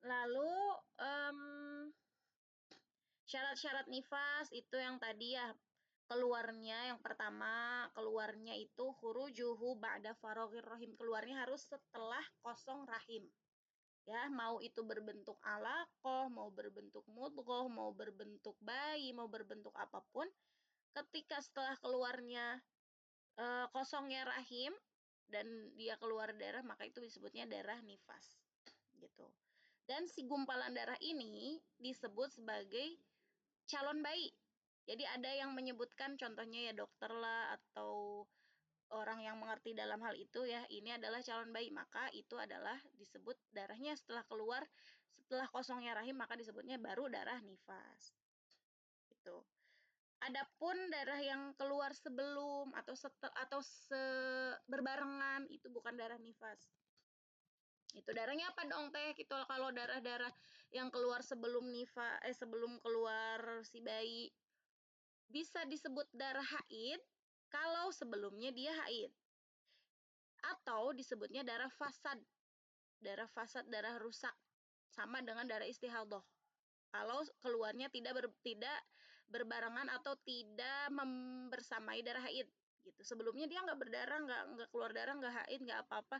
Lalu syarat-syarat nifas itu yang tadi ya, keluarnya yang pertama, keluarnya itu khurujuhu ba'da faraghir rahim, keluarnya harus setelah kosong rahim. Ya, mau itu berbentuk alaqah, mau berbentuk mudghah, mau berbentuk bayi, mau berbentuk apapun, ketika setelah keluarnya kosongnya rahim dan dia keluar darah, maka itu disebutnya darah nifas. Gitu. Dan si gumpalan darah ini disebut sebagai calon bayi. Jadi ada yang menyebutkan contohnya ya dokter lah atau orang yang mengerti dalam hal itu ya, ini adalah calon bayi, maka itu adalah disebut darahnya setelah keluar, setelah kosongnya rahim, maka disebutnya baru darah nifas. Gitu. Adapun darah yang keluar sebelum atau berbarengan itu bukan darah nifas. Itu darahnya apa dong teh? Gitu kalau darah-darah yang keluar sebelum sebelum keluar si bayi bisa disebut darah haid kalau sebelumnya dia haid. Atau disebutnya darah fasad. Darah fasad, darah rusak. Sama dengan darah istihadhah. Kalau keluarnya tidak berbarengan atau tidak bersamai darah haid gitu. Sebelumnya dia nggak berdarah, nggak keluar darah, nggak haid, nggak apa-apa.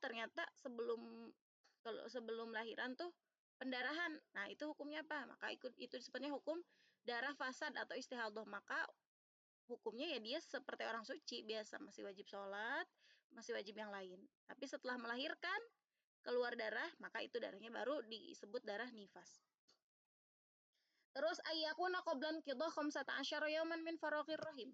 Ternyata sebelum lahiran tuh pendarahan. Nah, itu hukumnya apa? Maka itu disebutnya hukum darah fasad atau istihadhah. Maka hukumnya ya dia seperti orang suci biasa, masih wajib sholat, masih wajib yang lain. Tapi setelah melahirkan keluar darah, maka itu darahnya baru disebut darah nifas. Terus ayyakuna qablan qidha 15 yauman min faraghir rahim.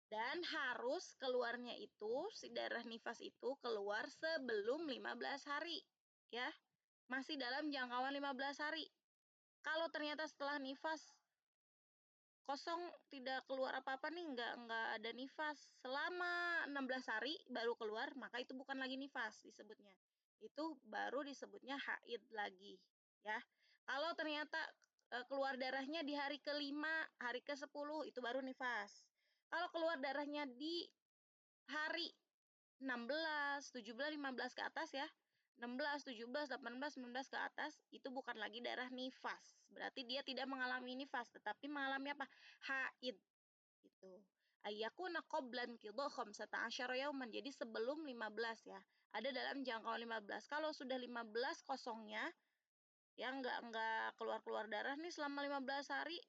Dan harus keluarnya itu si darah nifas itu keluar sebelum 15 hari, ya. Masih dalam jangkauan 15 hari. Kalau ternyata setelah nifas kosong tidak keluar apa-apa nih, enggak ada nifas selama 16 hari baru keluar, maka itu bukan lagi nifas disebutnya. Itu baru disebutnya haid lagi, ya. Kalau ternyata keluar darahnya di hari ke-5, hari ke-10 itu baru nifas. Kalau keluar darahnya di hari 16, 17, 15 ke atas ya. 16, 17, 18, 19 ke atas itu bukan lagi darah nifas. Berarti dia tidak mengalami nifas, tetapi mengalami apa? Haid. Gitu. Ayyakuna qablan qidha 15 yauman. Jadi sebelum 15 ya. Ada dalam jangkauan 15. Kalau sudah 15 kosongnya ya enggak keluar-keluar darah nih selama 15 hari.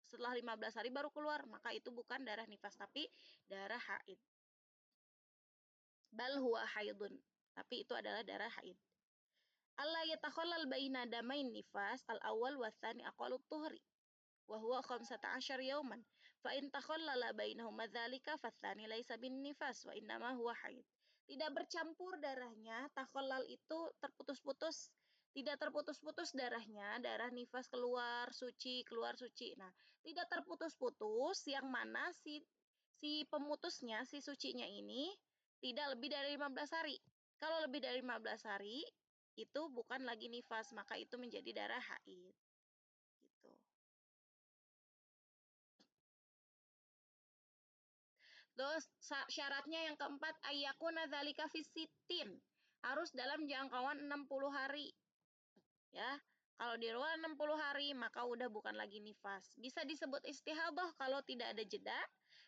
Setelah 15 hari baru keluar, maka itu bukan darah nifas tapi darah haid. Bal huwa haidun. Tapi itu adalah darah haid. Allah yatakhallal baina damain nifas al-awwal wa tsani aqallut tuhri. Wa huwa 15 yauman. Fa in takhallala bainahuma dzalika fa tsani laisa bin nifas wa innama huwa haid. Tidak bercampur darahnya, takhallal itu terputus-putus. Tidak terputus-putus darahnya, darah nifas keluar suci, keluar suci. Nah, tidak terputus-putus yang mana si pemutusnya, si sucinya ini tidak lebih dari 15 hari. Kalau lebih dari 15 hari, itu bukan lagi nifas, maka itu menjadi darah haid. Gitu. Terus syaratnya yang keempat, ayyakuna dzalika fisitin. Harus dalam jangkauan 60 hari. Ya. Kalau di luar 60 hari, maka udah bukan lagi nifas. Bisa disebut istihadhah kalau tidak ada jeda,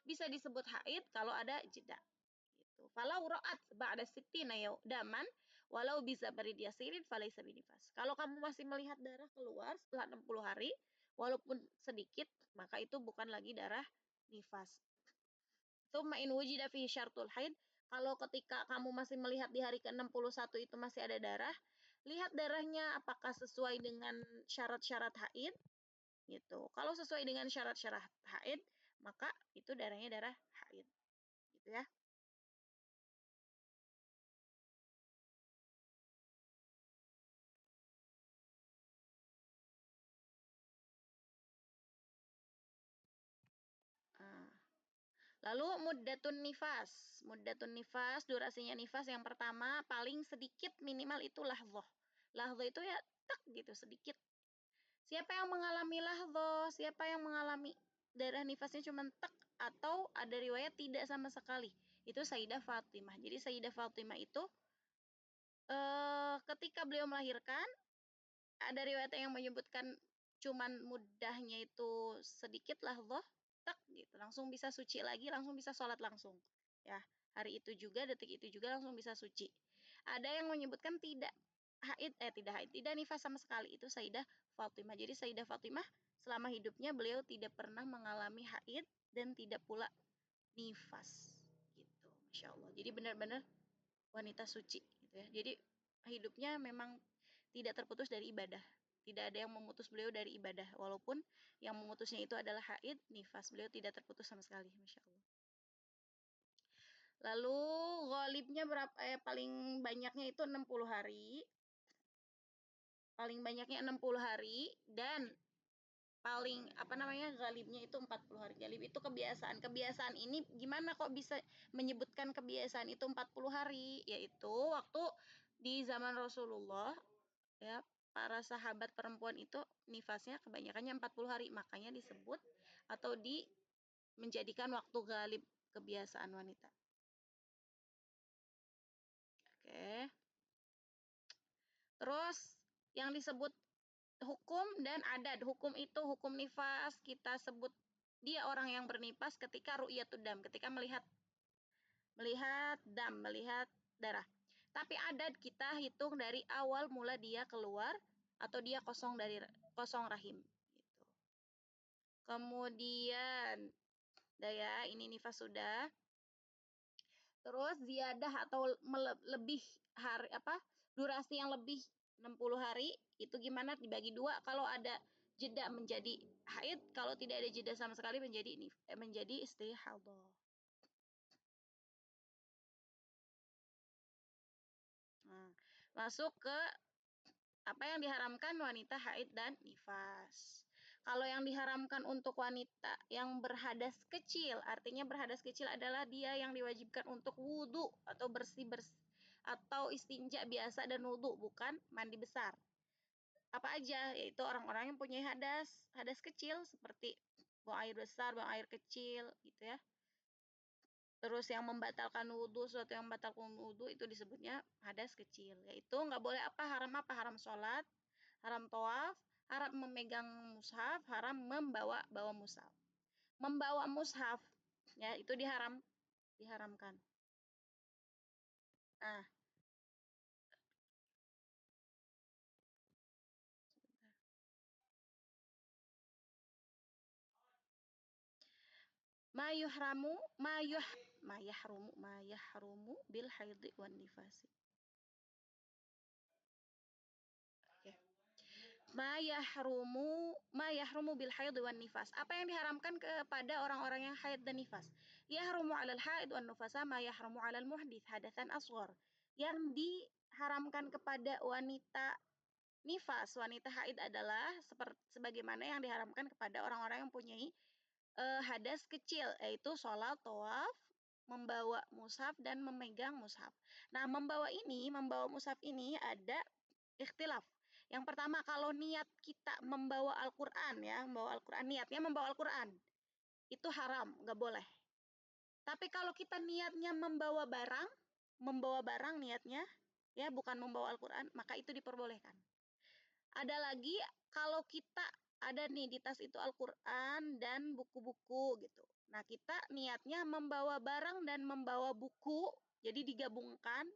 bisa disebut haid kalau ada jeda. Gitu. Falau ra'at ba'da sittina daman walau bisa beridiasirin falaisa binifas. Kalau kamu masih melihat darah keluar setelah 60 hari, walaupun sedikit, maka itu bukan lagi darah nifas. Tsumma in wujida fihi syartul haid, kalau ketika kamu masih melihat di hari ke-61 itu masih ada darah, lihat darahnya apakah sesuai dengan syarat-syarat haid gitu. Kalau sesuai dengan syarat-syarat haid, maka itu darahnya darah haid. Gitu ya. Lalu muddatun nifas, durasinya nifas yang pertama paling sedikit minimal itu lahdzah. Lahdzah itu ya tak gitu sedikit. Siapa yang mengalami lahdzah, siapa yang mengalami darah nifasnya cuma tak atau ada riwayat tidak sama sekali. Itu Sayyidah Fatimah. Jadi Sayyidah Fatimah itu ketika beliau melahirkan ada riwayat yang menyebutkan cuman mudahnya itu sedikit lah loh, tak gitu, langsung bisa suci lagi, langsung bisa sholat langsung. Ya, hari itu juga, detik itu juga langsung bisa suci. Ada yang menyebutkan tidak tidak nifas sama sekali, itu Sayyidah Fatimah. Jadi Sayyidah Fatimah selama hidupnya beliau tidak pernah mengalami haid dan tidak pula nifas gitu. Masya Allah. Jadi benar-benar wanita suci gitu ya. Jadi hidupnya memang tidak terputus dari ibadah. Tidak ada yang memutus beliau dari ibadah. Walaupun yang memutusnya itu adalah haid, nifas. Beliau tidak terputus sama sekali. Masya Allah. Lalu ghalibnya berapa? Paling banyaknya itu 60 hari. Paling banyaknya 60 hari. Dan paling ghalibnya itu 40 hari. Ghalib itu kebiasaan. Kebiasaan ini gimana kok bisa menyebutkan kebiasaan itu 40 hari? Yaitu waktu di zaman Rasulullah, ya, para sahabat perempuan itu nifasnya kebanyakannya 40 hari, makanya disebut atau menjadikan waktu ghalib kebiasaan wanita. Oke. Terus yang disebut hukum dan adat. Hukum itu hukum nifas, kita sebut dia orang yang bernifas ketika ru'yatud dam, ketika melihat darah. Tapi adat kita hitung dari awal mula dia keluar atau dia kosong rahim gitu. Kemudian ya, ini nifas sudah. Terus ziyadah atau lebih hari durasi yang lebih 60 hari itu gimana? Dibagi dua. Kalau ada jeda menjadi haid, kalau tidak ada jeda sama sekali menjadi istihadah. Nah, masuk ke apa yang diharamkan wanita haid dan nifas. Kalau yang diharamkan untuk wanita yang berhadas kecil, artinya berhadas kecil adalah dia yang diwajibkan untuk wudhu atau bersih-bersih atau istinja biasa dan wudhu, bukan mandi besar. Apa aja? Yaitu orang-orang yang punya hadas kecil seperti buang air besar, buang air kecil gitu ya. Terus yang membatalkan wudhu, sesuatu yang membatalkan wudhu itu disebutnya hadas kecil. Yaitu nggak boleh haram sholat, haram tawaf, haram memegang mushaf, haram bawa mushaf. Membawa mushaf, ya itu diharamkan. Nah, ma yahrumu bil haidhi wan nifasi. Oke. Ma yahrumu bil haid wan nifas. Apa yang diharamkan kepada orang-orang yang haid dan nifas? Yahrumu 'alal haid wan nufasa ma yahrumu 'alal muhdits hadatsan asghar. Yang diharamkan kepada wanita nifas, wanita haid adalah sebagaimana yang diharamkan kepada orang-orang yang punya hadas kecil, yaitu sholat, tawaf, membawa mushaf dan memegang mushaf. Nah, membawa mushaf ini ada ikhtilaf. Yang pertama, kalau niat kita membawa Al-Quran ya, niatnya membawa Al-Quran, itu haram, nggak boleh. Tapi kalau kita niatnya membawa barang niatnya, ya bukan membawa Al-Quran, maka itu diperbolehkan. Ada lagi, kalau kita ada nih di tas itu Al-Quran dan buku-buku gitu. Nah, kita niatnya membawa barang dan membawa buku, jadi digabungkan,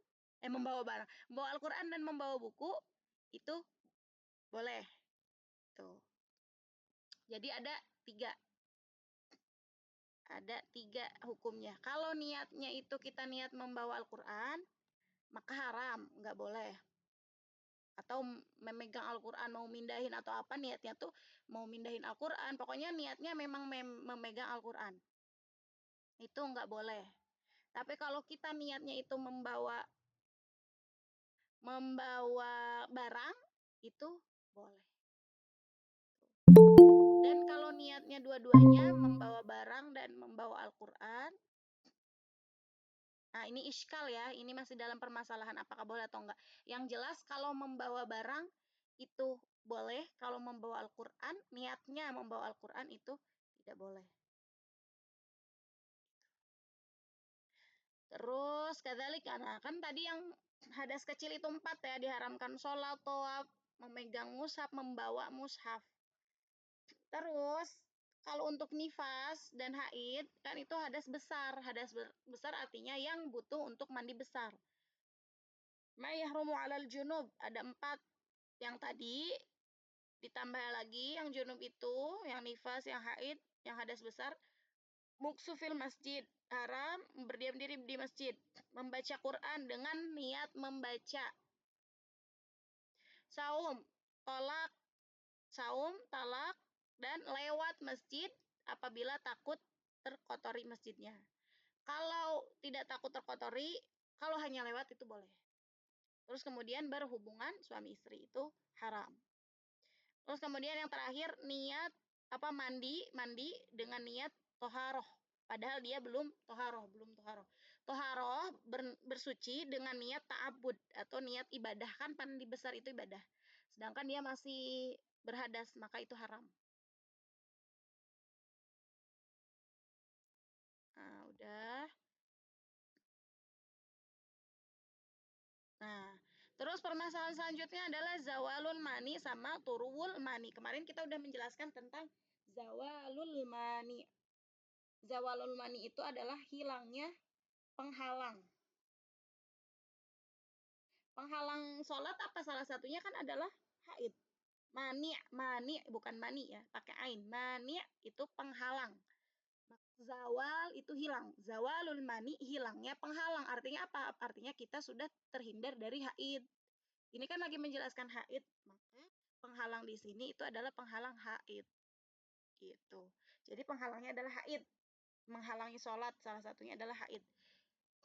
membawa Al-Quran dan membawa buku, itu boleh. Tuh. Jadi ada tiga hukumnya. Kalau niatnya itu kita niat membawa Al-Quran, maka haram, nggak boleh. Atau memegang Al-Quran, mau mindahin atau apa, niatnya tuh mau mindahin Al-Quran, pokoknya niatnya memang memegang Al-Quran. Itu nggak boleh. Tapi kalau kita niatnya itu membawa barang, itu boleh. Dan kalau niatnya dua-duanya membawa barang dan membawa Al-Quran, nah ini iskal ya, ini masih dalam permasalahan apakah boleh atau enggak. Yang jelas kalau membawa barang itu boleh, kalau membawa Al-Quran, niatnya membawa Al-Quran itu tidak boleh. Terus kadzalika, nah kan tadi yang hadas kecil itu 4 ya, diharamkan sholat, tawaf, memegang mushaf, membawa mushaf. Terus kalau untuk nifas dan haid kan itu hadas besar. Hadas besar artinya yang butuh untuk mandi besar. Ma yahrumu 'alal junub ada 4 yang tadi ditambah lagi yang junub itu, yang nifas, yang haid, yang hadas besar. Muksu fil masjid, haram berdiam diri di masjid, membaca Quran dengan niat membaca. Saum, talak, dan lewat masjid apabila takut terkotori masjidnya. Kalau tidak takut terkotori, kalau hanya lewat itu boleh. Terus kemudian berhubungan suami istri itu haram. Terus kemudian yang terakhir niat mandi dengan niat toharoh. Padahal dia belum toharoh. Toharoh bersuci dengan niat ta'abud atau niat ibadah. Kan mandi besar itu ibadah. Sedangkan dia masih berhadas, maka itu haram. Nah, udah. Nah, terus permasalahan selanjutnya adalah zawalul mani sama turuwul mani. Kemarin kita udah menjelaskan tentang zawalul mani. Zawalul mani itu adalah hilangnya penghalang. Penghalang sholat apa salah satunya kan adalah haid. Mani bukan mani ya, pakai ain. Mani itu penghalang. Zawal itu hilang. Zawalul mani hilangnya penghalang. Artinya apa? Artinya kita sudah terhindar dari haid. Ini kan lagi menjelaskan haid, maka penghalang di sini itu adalah penghalang haid. Gitu. Jadi penghalangnya adalah haid. Menghalangi sholat salah satunya adalah haid.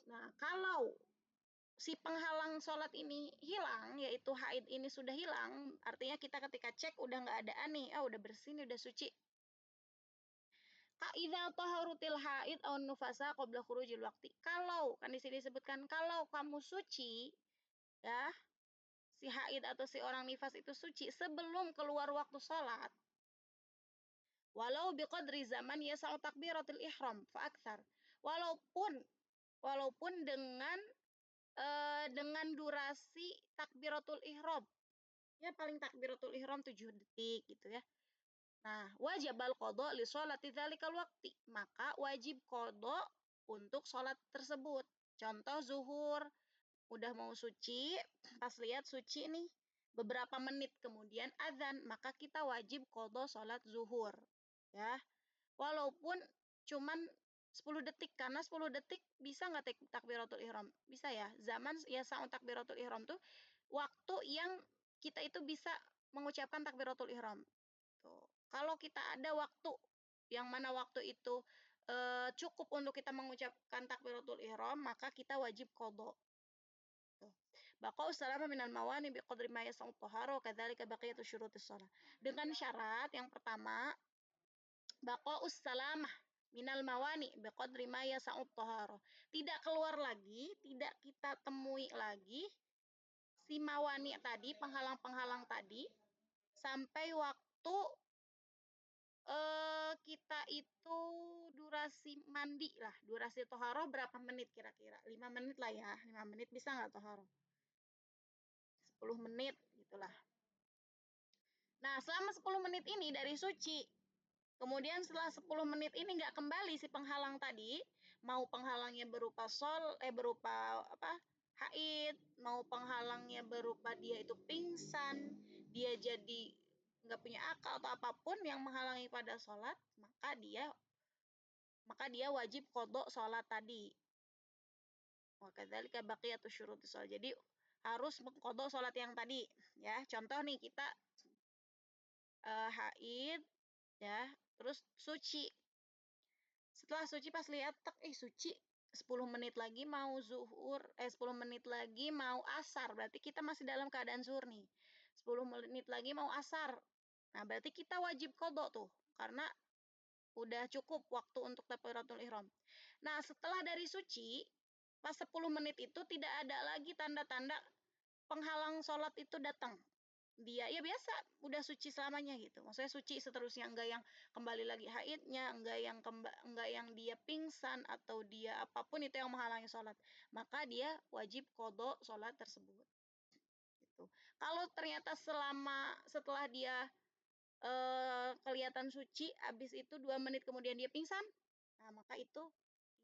Nah, kalau si penghalang sholat ini hilang, yaitu haid ini sudah hilang, artinya kita ketika cek udah nggak ada nih, udah bersih nih, udah suci. Idza taharutil haid aw nufasa qabla khurujil waqti. Kalau kan di sini disebutkan kalau kamu suci ya, si haid atau si orang nifas itu suci sebelum keluar waktu sholat. Walau biqadri zaman yasa'u takbiratul ihram fa aktsar. Walaupun dengan durasi takbiratul ihram. Ya paling takbiratul ihram 7 detik gitu ya. Nah, wajib al-qadha li sholati dzalikal waqti. Maka wajib qadha untuk sholat tersebut. Contoh zuhur, udah mau suci, pas lihat suci nih, beberapa menit kemudian azan, maka kita wajib qadha sholat zuhur. Ya. Walaupun cuman 10 detik, karena 10 detik bisa nggak takbiratul ihram? Bisa ya. Zaman ya saat takbiratul ihram tuh waktu yang kita itu bisa mengucapkan takbiratul ihram. Tuh. Kalau kita ada waktu yang mana waktu itu cukup untuk kita mengucapkan takbiratul ihram, maka kita wajib qadha. Baqa'us salama minal mawani biqadri ma yas'u tahara kadzalika baqiyatu syurutis shalah. Dengan syarat yang pertama baqa'us salamah minal mawani biqadri ma yas'u tahara. Tidak keluar lagi, tidak kita temui lagi si mawani tadi, penghalang-penghalang tadi sampai waktu kita itu durasi mandi lah, durasi toharoh berapa menit kira-kira? 5 menit lah ya, 5 menit bisa nggak toharoh? 10 menit gitulah. Nah, selama 10 menit ini dari suci, kemudian setelah 10 menit ini nggak kembali si penghalang tadi, mau penghalangnya berupa berupa haid, mau penghalangnya berupa dia itu pingsan, dia jadi nggak punya akal atau apapun yang menghalangi pada sholat, maka dia wajib qadha sholat tadi. Wa kadzalika baqiyatu syurutis shalah. Jadi harus qadha sholat yang tadi ya. Contoh nih kita haid ya, terus suci. Setelah suci pas lihat suci 10 menit lagi mau zuhur, 10 menit lagi mau asar. Berarti kita masih dalam keadaan zuhur nih. 10 menit lagi mau asar. Nah, berarti kita wajib qadha tuh karena udah cukup waktu untuk takbiratul ihram. Nah, setelah dari suci, pas 10 menit itu tidak ada lagi tanda-tanda penghalang sholat itu datang. Dia ya biasa udah suci selamanya gitu. Maksudnya suci seterusnya, enggak yang kembali lagi haidnya, enggak yang dia pingsan atau dia apapun itu yang menghalangi sholat. Maka dia wajib qadha sholat tersebut. Gitu. gitu. Kalau ternyata setelah dia kelihatan suci, habis itu 2 menit kemudian dia pingsan, nah maka itu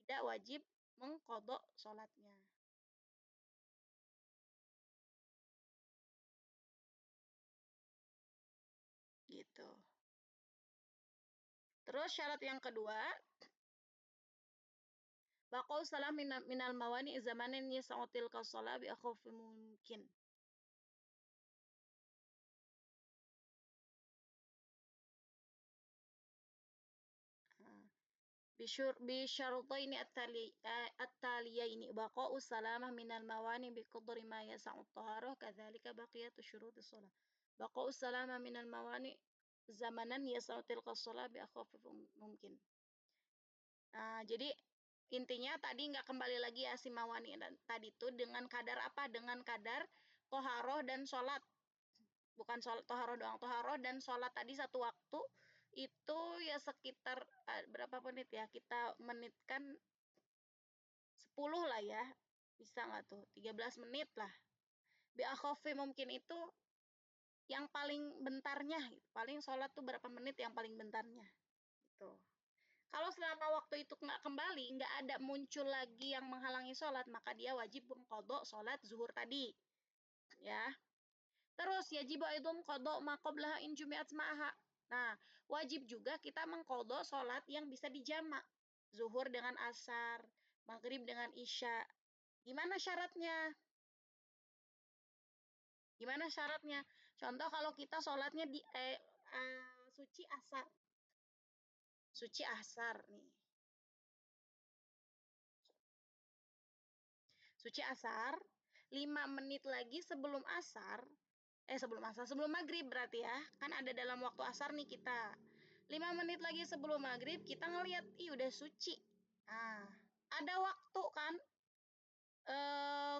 tidak wajib mengqadha sholatnya. Gitu. Terus syarat yang kedua, baqau salah minal mawani zamanin yas'util qasalah bi akhaffi mungkin. Bisyarutaini at-taliyaini baqa'u salamah minal mawani biqadri ma yas'u at-taharah kadzalika baqiyatu syurutis shalah. Baqa'u salamah minal mawani zamanan yas'u tilka shalah bi akhaffi mungkin. Nah, jadi intinya tadi nggak kembali lagi ya si mawani dan tadi itu dengan kadar apa? Dengan kadar toharoh dan sholat. Bukan sholat toharoh doang, toharoh dan sholat tadi satu waktu itu ya sekitar berapa menit ya? Kita menitkan 10 lah ya. Bisa nggak tuh? 13 menit lah. Bi akhafi mungkin itu yang paling bentarnya. Paling sholat tuh berapa menit yang paling bentarnya. Gitu. Kalau selama waktu itu nggak kembali, nggak ada muncul lagi yang menghalangi sholat, maka dia wajib mengqadha sholat zuhur tadi. Ya. Terus yajibu aidum qadha ma qablaha in jumi'at ma'aha. Nah, wajib juga kita mengqadha sholat yang bisa dijamak. Zuhur dengan asar, maghrib dengan isya. Gimana syaratnya? Gimana syaratnya? Contoh kalau kita sholatnya di suci asar. Suci asar nih. Suci asar, 5 menit lagi sebelum asar, sebelum maghrib berarti ya. Kan ada dalam waktu asar nih kita. 5 menit lagi sebelum maghrib kita ngelihat, ih udah suci. Nah, ada waktu kan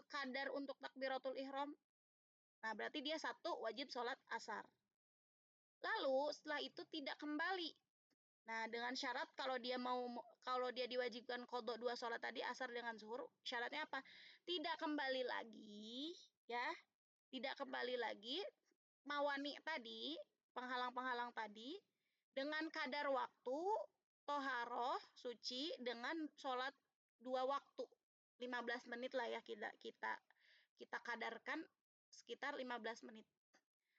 kadar untuk takbiratul ihram. Nah, berarti dia satu wajib sholat asar. Lalu setelah itu tidak kembali. Nah, dengan syarat kalau dia diwajibkan qadha 2 sholat tadi asar dengan zuhur, syaratnya apa? Tidak kembali lagi, ya. Tidak kembali lagi mawani tadi, penghalang-penghalang tadi dengan kadar waktu toharoh suci dengan sholat 2 waktu. 15 menit lah ya kita kadarkan sekitar 15 menit.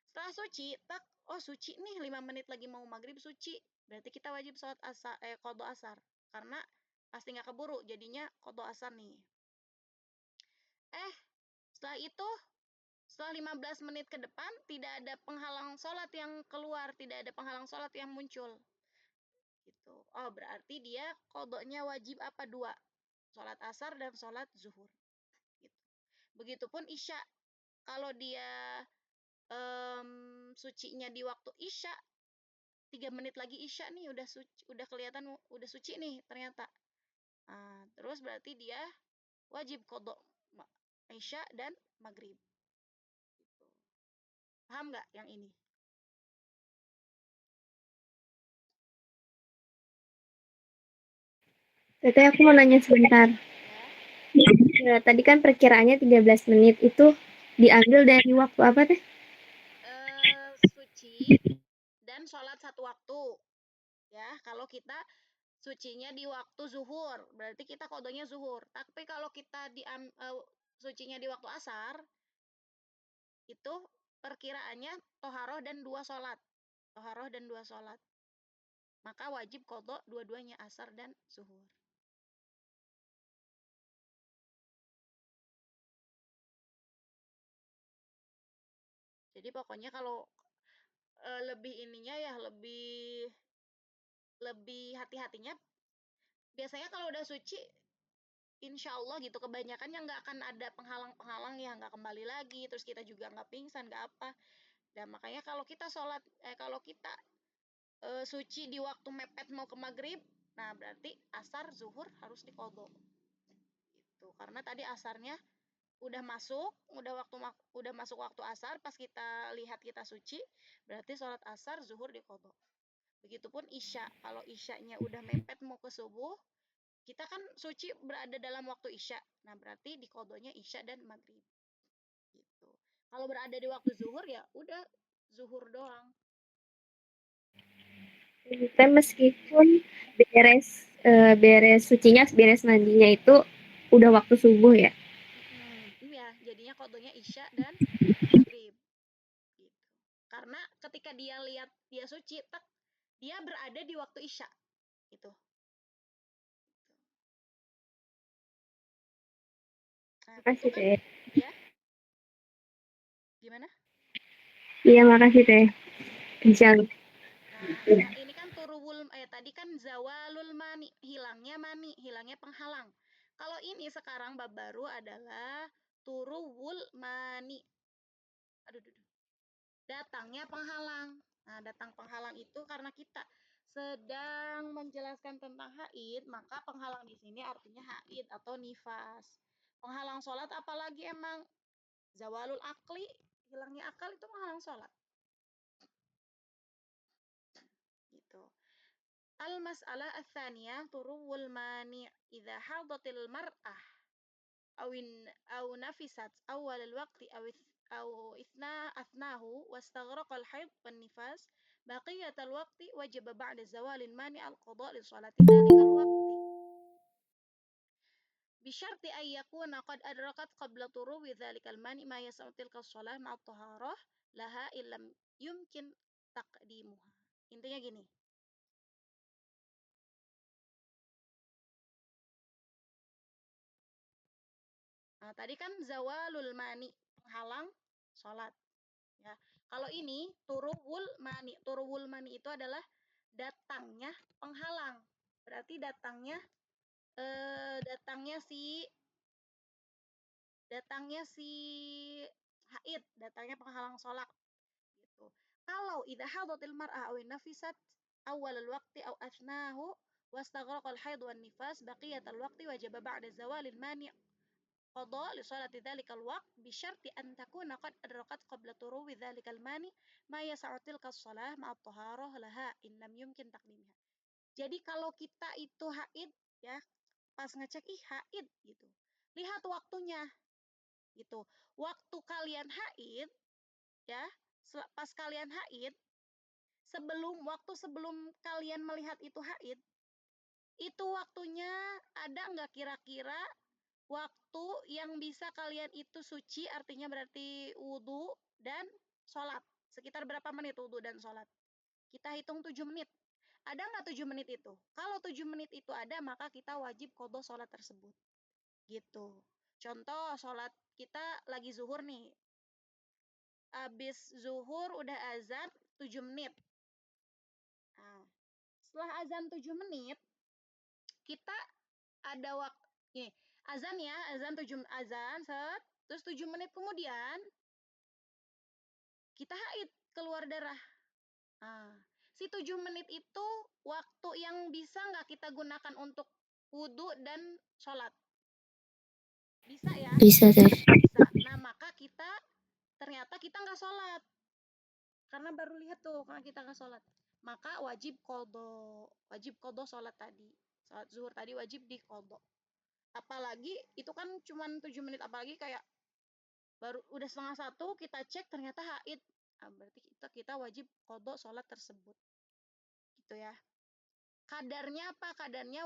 Setelah suci, suci nih 5 menit lagi mau maghrib suci. Berarti kita wajib sholat qadha asar. Karena pasti nggak keburu, jadinya qadha asar nih. Setelah itu, setelah 15 menit ke depan, tidak ada penghalang sholat yang keluar, tidak ada penghalang sholat yang muncul. Gitu. Oh, berarti dia qadhanya wajib apa? 2. Sholat asar dan sholat zuhur. Gitu. Begitupun isya. Kalau dia sucinya di waktu isya, 3 menit lagi isya nih udah kelihatan udah suci nih ternyata. Nah, terus berarti dia wajib qadha isya dan maghrib. Gitu. Paham nggak yang ini? Teteh, aku mau nanya sebentar. Nah, tadi kan perkiraannya 13 menit itu diambil dari waktu apa teh? Suci dan sholat satu waktu. Ya, kalau kita sucinya di waktu zuhur, berarti kita qadhanya zuhur. Tapi kalau kita sucinya di waktu asar, itu perkiraannya toharoh dan 2 sholat. Toharoh dan 2 sholat. Maka wajib qadha dua-duanya asar dan zuhur. Jadi pokoknya kalau lebih ininya ya lebih hati-hatinya. Biasanya kalau udah suci, insya Allah gitu kebanyakan yang nggak akan ada penghalang-penghalang ya, nggak kembali lagi, terus kita juga nggak pingsan, nggak apa. Dan makanya kalau kita suci di waktu mepet mau ke maghrib, nah berarti asar zuhur harus diqadha. Gitu. Karena tadi asarnya udah masuk waktu asar, pas kita lihat kita suci, berarti sholat asar zuhur diqadha. Begitupun isya, kalau isyanya udah mepet mau ke subuh, kita kan suci berada dalam waktu isya. Nah, berarti diqadhanya isya dan maghrib. Gitu. Kalau berada di waktu zuhur ya udah zuhur doang. Kita meskipun beres sucinya, beres mandinya itu udah waktu subuh ya. Iya, jadinya kodonya isya dan maghrib gitu. Karena ketika dia lihat dia suci, tak dia berada di waktu isya gitu. Nah, tentu Makasih kan Teh. ya. Gimana? Iya makasih Teh. Kencang. Nah, ini kan tadi kan zawalul mani, hilangnya penghalang. Kalau ini sekarang bab baru adalah turuwul mani. Aduh, datangnya penghalang. Nah, datang penghalang itu karena kita sedang menjelaskan tentang haid, maka penghalang di sini artinya haid atau nifas. Penghalang sholat apalagi emang zawalul akli, hilangnya akal itu penghalang sholat. Gitu. Al-mas'alah ats-tsaniyah turuwul mani' idza hadatil mar'ah aw nafisat awal al-waqti aw athnahu wastaghraqa al-hayd wan nifas baqiyat al-waqti wajib ba'da zawal al-mani' al-qada' li salati dhalika al-waqti بشرط أن يكون قد أدركت قبل طروب ذلك المانع ما يسع تلك الصلاة مع الطهارة لها إن لم يمكن تقديمها. Intinya gini. Nah, tadi kan zawalul mani, penghalang sholat. Ya. Kalau ini turuwul mani. Turuwul mani itu adalah datangnya penghalang. Berarti datangnya datangnya si haid, datangnya penghalang sholat gitu. Kalau idza hadatil mar'ah aw nafisat awal al-waqti aw athnahu wastaghraqa al-haid wan nifas baqiyat al-waqti wajib ba'da zawalil mani' قضاء لصلاة ذلك الوقت بشرط أن تكون قد أدركت قبل طروب ذلك المانع ما يسع تلك الصلاة مع الطهارة لها إن لم يمكن تقديمها. Jadi kalau kita itu haid ya, pas ngecek haid gitu. Lihat waktunya gitu. Waktu kalian haid ya, pas kalian haid sebelum kalian melihat itu haid, itu waktunya ada nggak kira-kira waktu yang bisa kalian itu suci, artinya berarti wudhu dan sholat. Sekitar berapa menit wudhu dan sholat? Kita hitung 7 menit. Ada nggak 7 menit itu? Kalau 7 menit itu ada, maka kita wajib qadha sholat tersebut. Gitu. Contoh, sholat kita lagi zuhur nih. Habis zuhur udah azan 7 menit. Nah, setelah azan 7 menit, kita ada waktu nih, azan ya, azan set, terus 7 menit kemudian kita haid, keluar darah. Nah, si 7 menit itu waktu yang bisa nggak kita gunakan untuk wudhu dan sholat? Bisa ya? Bisa Teh. Bisa. Nah, maka ternyata kita nggak sholat. Karena baru lihat tuh, karena kita nggak sholat. Maka wajib kodo sholat tadi. Sholat zuhur tadi wajib di kodo. Apalagi itu kan cuma 7 menit, apalagi kayak baru udah setengah satu kita cek ternyata haid. Nah, berarti kita wajib kodo sholat tersebut gitu ya. Kadarnya apa? Kadarnya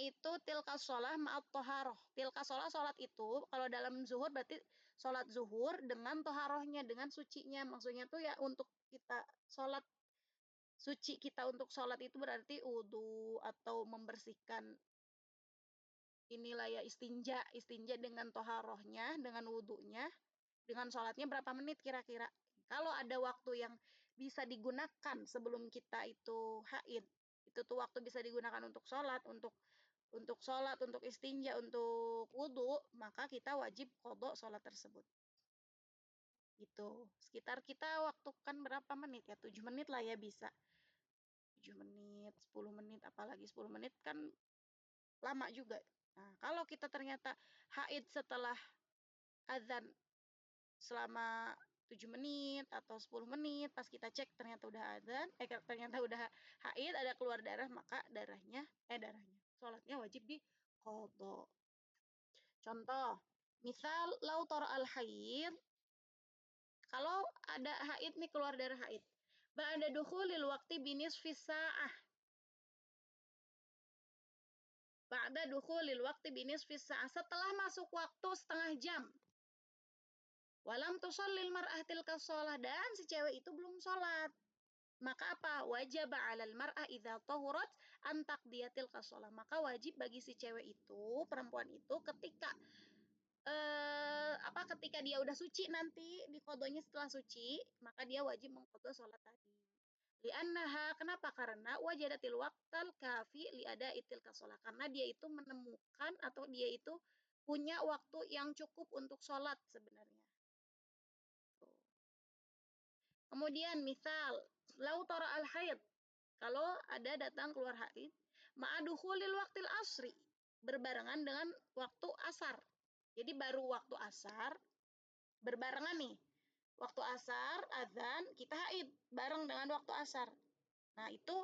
itu tilka sholah ma'at toharoh. Tilka sholat itu kalau dalam zuhur berarti sholat zuhur dengan toharohnya, dengan sucinya. Maksudnya tuh ya untuk kita sholat, suci kita untuk sholat itu berarti wudhu atau membersihkan inilah ya, istinja dengan toharohnya, dengan wudhunya, dengan sholatnya berapa menit kira-kira. Kalau ada waktu yang bisa digunakan sebelum kita itu haid, itu tuh waktu bisa digunakan untuk sholat, untuk istinja, untuk wudhu, maka kita wajib qadha sholat tersebut. Gitu. Sekitar kita waktu kan berapa menit ya? 7 menit lah ya bisa. 7 menit, 10 menit, apalagi 10 menit kan lama juga. Nah, kalau kita ternyata haid setelah azan selama 7 menit atau 10 menit, pas kita cek ternyata udah azan, ternyata udah haid, ada keluar darah, maka sholatnya wajib di qadha. Contoh, Misal lau tara al haid, kalau ada haid nih, keluar darah haid. Ba'da dukhulil waqti binisfis sa'ah. Ba'da dukhulil waqti binisfis sa'ah. Setelah masuk waktu setengah jam. Walam tusallil mar'ah tilka shalah, dan si cewek itu belum sholat. Maka apa? Wajib 'alal mar'ah idza tahurat an taqdiyatil shalah. Maka wajib bagi si cewek itu, perempuan itu, ketika ketika dia udah suci nanti, di qadanya setelah suci, maka dia wajib mengqadha sholat tadi. Li'annaha, kenapa? Karena wajadatil waqtal kafi li adaitil shalah. Karena dia itu menemukan atau dia itu punya waktu yang cukup untuk sholat sebenarnya. Kemudian misal lau tara al haid, kalau ada datang keluar haid, ma'adukhulil waqtil asri, berbarengan dengan waktu asar. Jadi baru waktu asar, berbarengan nih. Waktu asar, azan, kita haid bareng dengan waktu asar. Nah, itu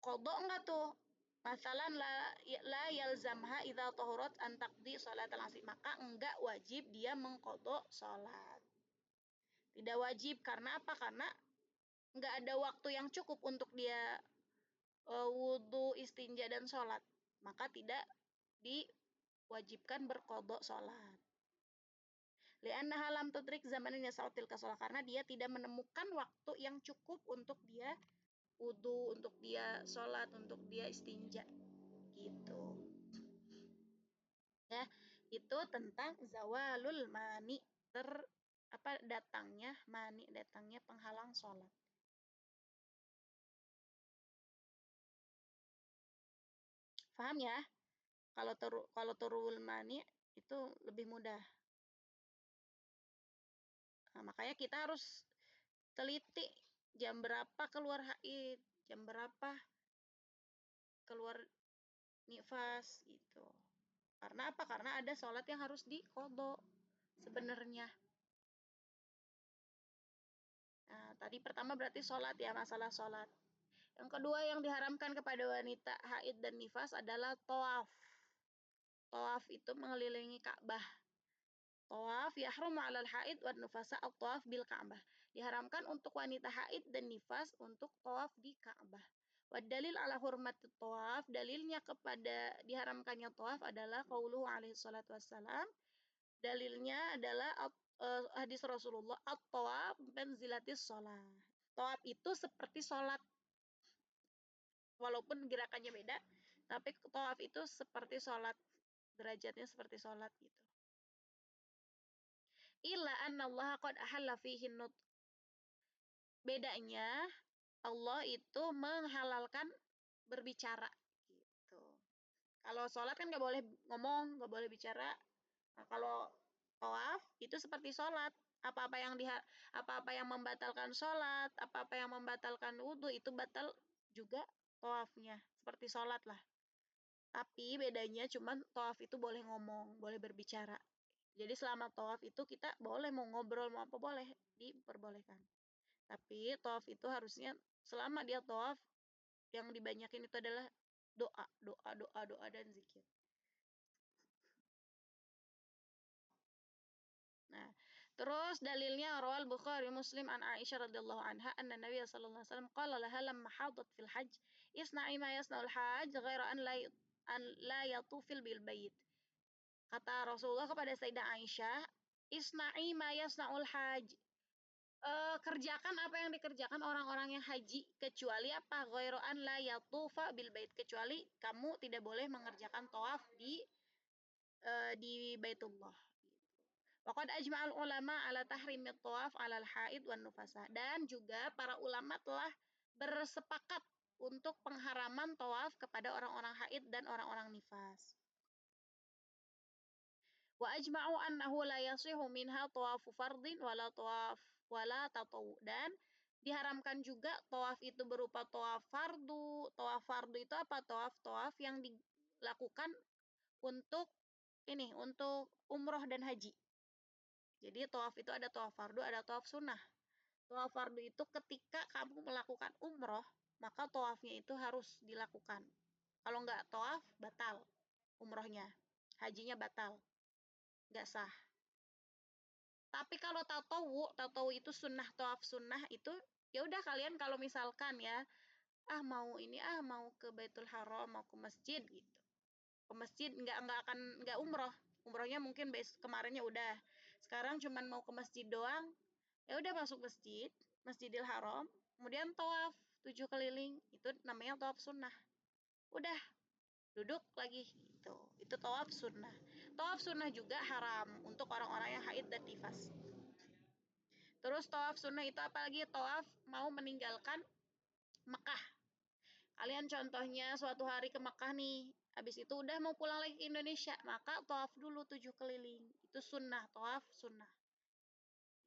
qadha enggak tuh? Masalan la yalzamha idza tahurat an taqdi salat al-asr. Maka enggak wajib dia mengqadha salat. Tidak wajib, karena apa? Karena enggak ada waktu yang cukup untuk dia wudhu, istinja, dan sholat. Maka tidak diwajibkan berqadha sholat. Li'annaha lam tudrik zamanin yas'util kasolah, karena dia tidak menemukan waktu yang cukup untuk dia wudhu, untuk dia sholat, untuk dia istinja. Gitu. Ya, itu tentang zawalul mani, datangnya penghalang sholat. Paham ya? Kalau turul mani itu lebih mudah. Nah, makanya kita harus teliti jam berapa keluar haid, jam berapa keluar nifas gitu. Karena apa? Karena ada sholat yang harus diqadha sebenarnya. Nah, tadi pertama berarti sholat ya, masalah sholat. Yang kedua yang diharamkan kepada wanita haid dan nifas adalah tawaf. Tawaf itu mengelilingi Ka'bah. Tawaf yahrum 'alal haid wan nufasa at-tawaf bil Ka'bah. Diharamkan untuk wanita haid dan nifas untuk tawaf di Ka'bah. Wa dalil ala hurmatit tawaf, dalilnya kepada diharamkannya tawaf adalah qauluhu alaihi salatu wassalam. Dalilnya adalah hadis Rasulullah, at-tawaf manzilatis shalah. Tawaf itu seperti salat. Walaupun gerakannya beda, tapi tawaf itu seperti salat. Derajatnya seperti salat gitu. Illa anna Allah qad ahalla fihi nut. Bedanya Allah itu menghalalkan berbicara gitu. Kalau sholat kan nggak boleh ngomong, nggak boleh bicara. Nah, kalau tawaf itu seperti sholat. Apa-apa yang membatalkan sholat, apa-apa yang membatalkan wudhu itu batal juga tawafnya. Seperti sholat lah. Tapi bedanya cuman tawaf itu boleh ngomong, boleh berbicara. Jadi selama tawaf itu kita boleh mau ngobrol, mau apa boleh, diperbolehkan. Tapi tawaf itu harusnya selama dia tawaf, yang dibanyakin itu adalah doa dan zikir. Nah, terus dalilnya rawal Bukhari Muslim an Aisyah radhiyallahu anha anna Nabi sallallahu alaihi wasallam qala laha lamma hadat fil hajj isna'i ma yasna'ul hajj ghaira an la yatufil bil bait. Kata Rasulullah kepada Sayyidah Aisyah, isna'i ma yasna'ul hajj. Kerjakan apa yang dikerjakan orang-orang yang haji, kecuali apa? Ghairu an la yatufa bil bait, kecuali kamu tidak boleh mengerjakan tawaf di Baitullah. Waqad ajma'al ulama ala tahrimit tawaf 'alal haid wan nufasa. Dan juga para ulama telah bersepakat untuk pengharaman tawaf kepada orang-orang haid dan orang-orang nifas. Wa ajma'u annahu la yasihu minha tawafu fardin wala tatawu. Dan diharamkan juga tawaf itu berupa tawaf fardu. Tawaf fardu itu apa? Tawaf yang dilakukan untuk umroh dan haji. Jadi tawaf itu ada tawaf fardu, ada tawaf sunnah. Tawaf fardu itu ketika kamu melakukan umroh, maka tawafnya itu harus dilakukan. Kalau enggak tawaf, batal umrohnya, hajinya batal. nggak sah. Tapi kalau tatawu itu sunnah, tawaf sunnah itu ya udah kalian kalau misalkan ya mau ke Baitul Haram, mau ke masjid gitu. Ke masjid nggak umroh. Umrohnya mungkin kemarinnya udah. Sekarang cuman mau ke masjid doang. Ya udah masuk masjid, Masjidil Haram, kemudian tawaf 7 keliling, itu namanya tawaf sunnah. Udah duduk lagi gitu. Itu tawaf sunnah. Tawaf sunnah juga haram untuk orang-orang yang haid dan nifas. Terus tawaf sunnah itu apalagi tawaf mau meninggalkan Mekah. Kalian contohnya suatu hari ke Mekah nih, habis itu udah mau pulang lagi ke Indonesia, maka tawaf dulu 7 keliling. Itu sunnah, tawaf sunnah.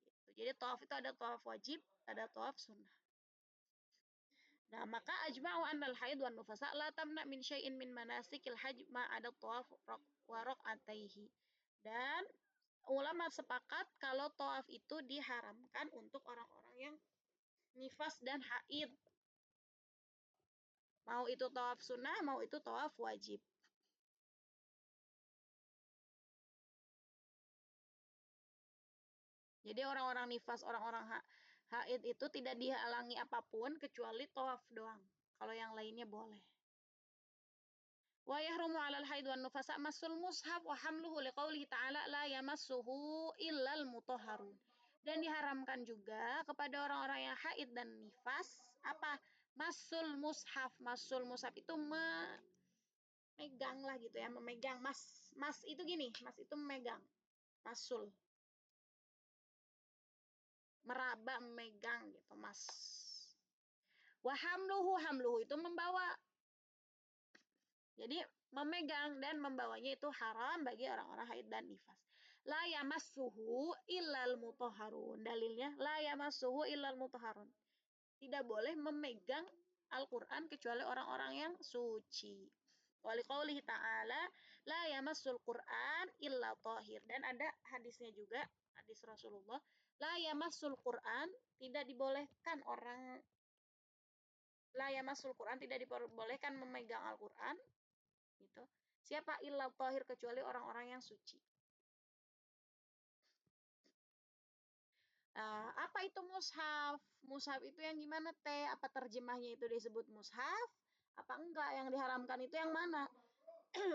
Gitu. Jadi tawaf itu ada tawaf wajib, ada tawaf sunnah. Nah, maka ajma'u annal haid wan nufasa la tamna min syai'in min manasikil hajj ma ada tawaf wa raq'ataihi. Dan ulama sepakat kalau tawaf itu diharamkan untuk orang-orang yang nifas dan haid. Mau itu tawaf sunnah, mau itu tawaf wajib. Jadi orang-orang nifas, orang-orang haid itu tidak dihalangi apapun kecuali tawaf doang. Kalau yang lainnya boleh. Wa yahrumu 'alal haid wan nufasa masul mushaf wa hamluhu liqaulihi ta'ala la yamassuhu illal mutahharun. Dan diharamkan juga kepada orang-orang yang haid dan nifas apa? Masul mushaf. Masul mushaf itu memegang lah gitu ya, memegang mas itu gini, mas itu memegang. Masul. Meraba, memegang gitu, mas. Wa hamluhu itu membawa. Jadi memegang dan membawanya itu haram bagi orang-orang haid dan nifas. La yamassuhu illal mutahharun. Dalilnya la yamassuhu illal mutahharun. Tidak boleh memegang Al-Qur'an kecuali orang-orang yang suci. Waliqaulihi ta'ala la yamassul Qur'an illa tahir. Dan ada hadisnya juga, hadis Rasulullah, la yamassul Qur'an, tidak dibolehkan orang la yamassul Qur'an, tidak dibolehkan memegang Al-Qur'an gitu. Siapa illa tahir kecuali orang-orang yang suci. Apa itu mushaf? Mushaf itu yang gimana teh? Apa terjemahnya itu disebut mushaf? Apa enggak? Yang diharamkan itu yang mana?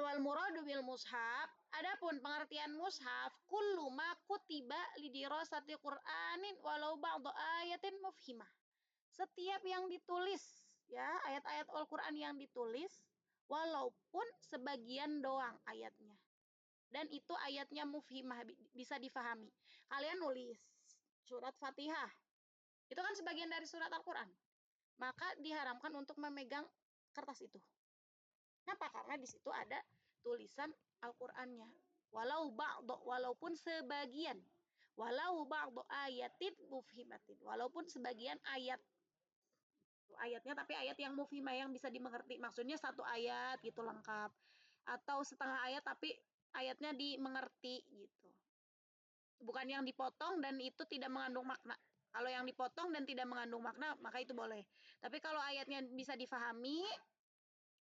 Wal muradu bil mushaf. Adapun pengertian mushaf, kullu ma kutiba lidirasati Qur'anin walau ba'du ayatin mufhimah. Setiap yang ditulis, ya, ayat-ayat Al-Qur'an yang ditulis walaupun sebagian doang ayatnya. Dan itu ayatnya mufhimah, bisa difahami. Kalian nulis surat Fatihah. Itu kan sebagian dari surat Al-Qur'an. Maka diharamkan untuk memegang kertas itu. Kenapa? Karena di situ ada tulisan Al-Qur'annya. Walaupun sebagian. Walau ba'du ayatin mufhimatin. Walaupun sebagian ayat. Ayatnya tapi ayat yang mufhimah yang bisa dimengerti. Maksudnya satu ayat gitu lengkap. Atau setengah ayat tapi ayatnya dimengerti gitu. Bukan yang dipotong dan itu tidak mengandung makna. Kalau yang dipotong dan tidak mengandung makna, maka itu boleh. Tapi kalau ayatnya bisa difahami,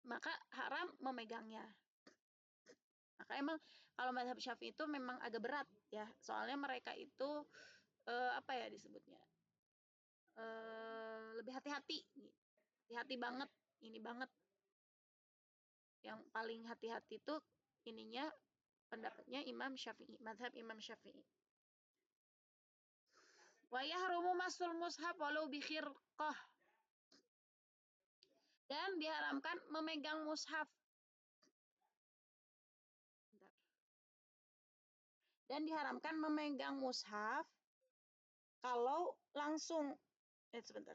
maka haram memegangnya. Maka emang kalau mazhab Syafi'i itu memang agak berat ya. Soalnya mereka itu apa ya disebutnya? Lebih hati-hati. Hati-hati banget, ini banget. Yang paling hati-hati itu ininya pendapatnya Imam Syafi'i, mazhab Imam Syafi'i. Wa yahrumu masul mushaf walau bi khirqah. Dan diharamkan memegang mushaf. Dan diharamkan memegang mushaf kalau langsung sebentar.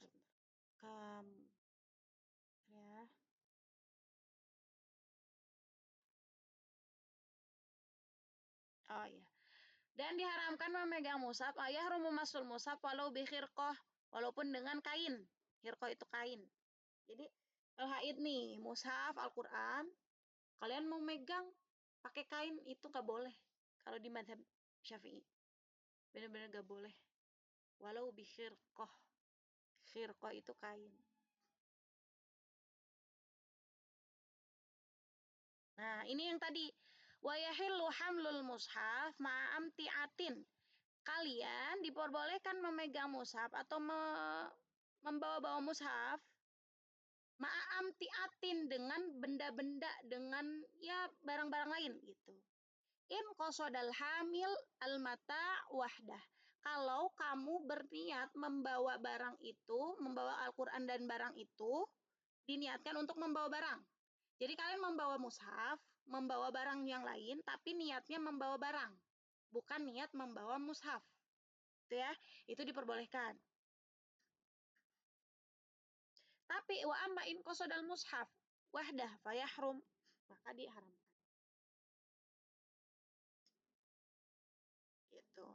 Ya. Oh ya. Dan diharamkan memegang mushaf, yahrumu masul mushaf walau bi khirqah, walaupun dengan kain. Khirqah itu kain. Jadi kalau haid nih, mushaf Al-Qur'an, kalian mau megang pakai kain itu nggak boleh. Kalau di mazhab Syafi'i. Benar-benar nggak boleh. Walau bi khirqah. Khirqah itu kain. Nah, ini yang tadi Wa yahillu hamlul mushaf ma'amti'atin. Kalian diperbolehkan memegang mushaf atau membawa-bawa mushaf ma'amti'atin dengan benda-benda, dengan ya barang-barang lain gitu. In qasodal hamil al-mata' wahdah. Kalau kamu berniat membawa barang itu, membawa Al-Quran dan barang itu, diniatkan untuk membawa barang. Jadi kalian membawa mushaf, membawa barang yang lain, tapi niatnya membawa barang. Bukan niat membawa mushaf. Itu ya, itu diperbolehkan. Tapi wa amma in qasodal mushaf wahdah fayahrum, maka diharamkan. Gitu.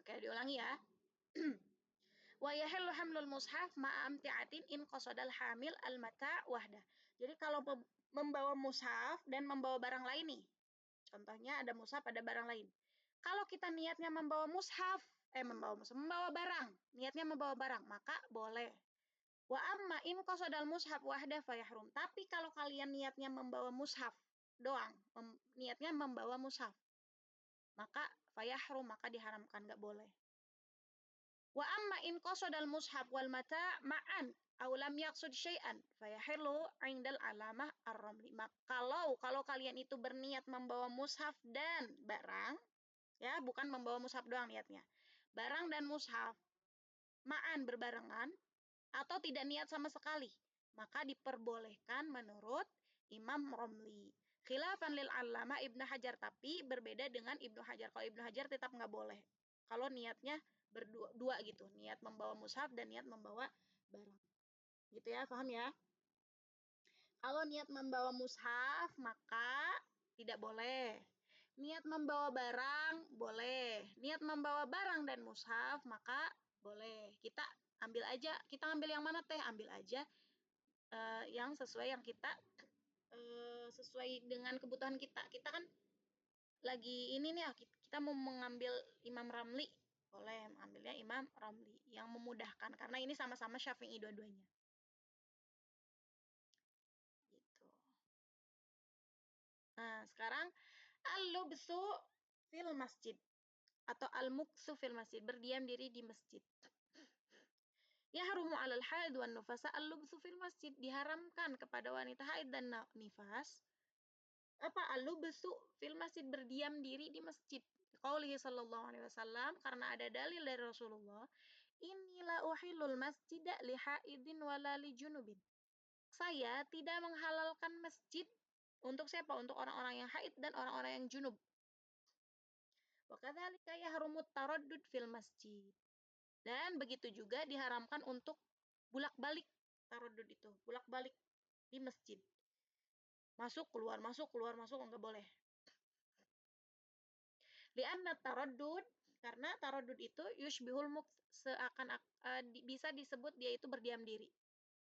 Oke, diulangi ya. Wa yahillu hamlul mushaf ma'a amti'atin in qasadal hamil al-mata' wahdah. Jadi kalau membawa mushaf dan membawa barang lain nih. Contohnya ada mushaf, ada barang lain. Kalau kita niatnya membawa mushaf, membawa barang, niatnya membawa barang, maka boleh. Wa amma in qasadal mushaf wahdah fayahrum. Tapi kalau kalian niatnya membawa mushaf doang, niatnya membawa mushaf, maka fayahrum, maka diharamkan, enggak boleh. Wa amma in qasadal mushaf wal mata' ma'an aw lam yaqsud syai'an fayahillu 'indal alamah ar-ramli. Kalau kalian itu berniat membawa mushaf dan barang, ya, bukan membawa mushaf doang niatnya. Barang dan mushaf ma'an berbarengan atau tidak niat sama sekali, maka diperbolehkan menurut Imam Romli. Khilafan lil Allama Ibnu Hajar, tapi berbeda dengan Ibnu Hajar. Kalau Ibnu Hajar tetap nggak boleh. Kalau niatnya berdua gitu, niat membawa mushaf dan niat membawa barang. Gitu ya, paham ya? Kalau niat membawa mushaf maka tidak boleh. Niat membawa barang boleh. Niat membawa barang dan mushaf maka boleh. Kita ambil aja, kita ambil yang mana teh? Ambil aja yang sesuai yang kita sesuai dengan kebutuhan kita. Kita kan lagi ini nih, kita mau mengambil Imam Ramli, boleh ambilnya Imam Ramli yang memudahkan karena ini sama-sama Syafi'i dua-duanya. Gitu. Nah, sekarang al-lubsu fil masjid atau al-muksu fil masjid, berdiam diri di masjid. Yahrumu 'alal haid wan nufasa al-lubsu fil masjid, diharamkan kepada wanita haid dan nifas apa al-lubsu fil masjid, berdiam diri di masjid. Qaulihi sallallahu alaihi wasallam, karena ada dalil dari Rasulullah, inilah uhillul masjida li haidin wala li junubin. Saya tidak menghalalkan masjid untuk siapa? Untuk orang-orang yang haid dan orang-orang yang junub. Wa kadzalika yahrumut taraddud fil masjid. Dan begitu juga diharamkan untuk bulak-balik taraddud itu, bulak-balik di masjid. Masuk keluar enggak boleh. Lianna taraddud, karena taraddud itu yushbihul muks, seakan bisa disebut dia itu berdiam diri.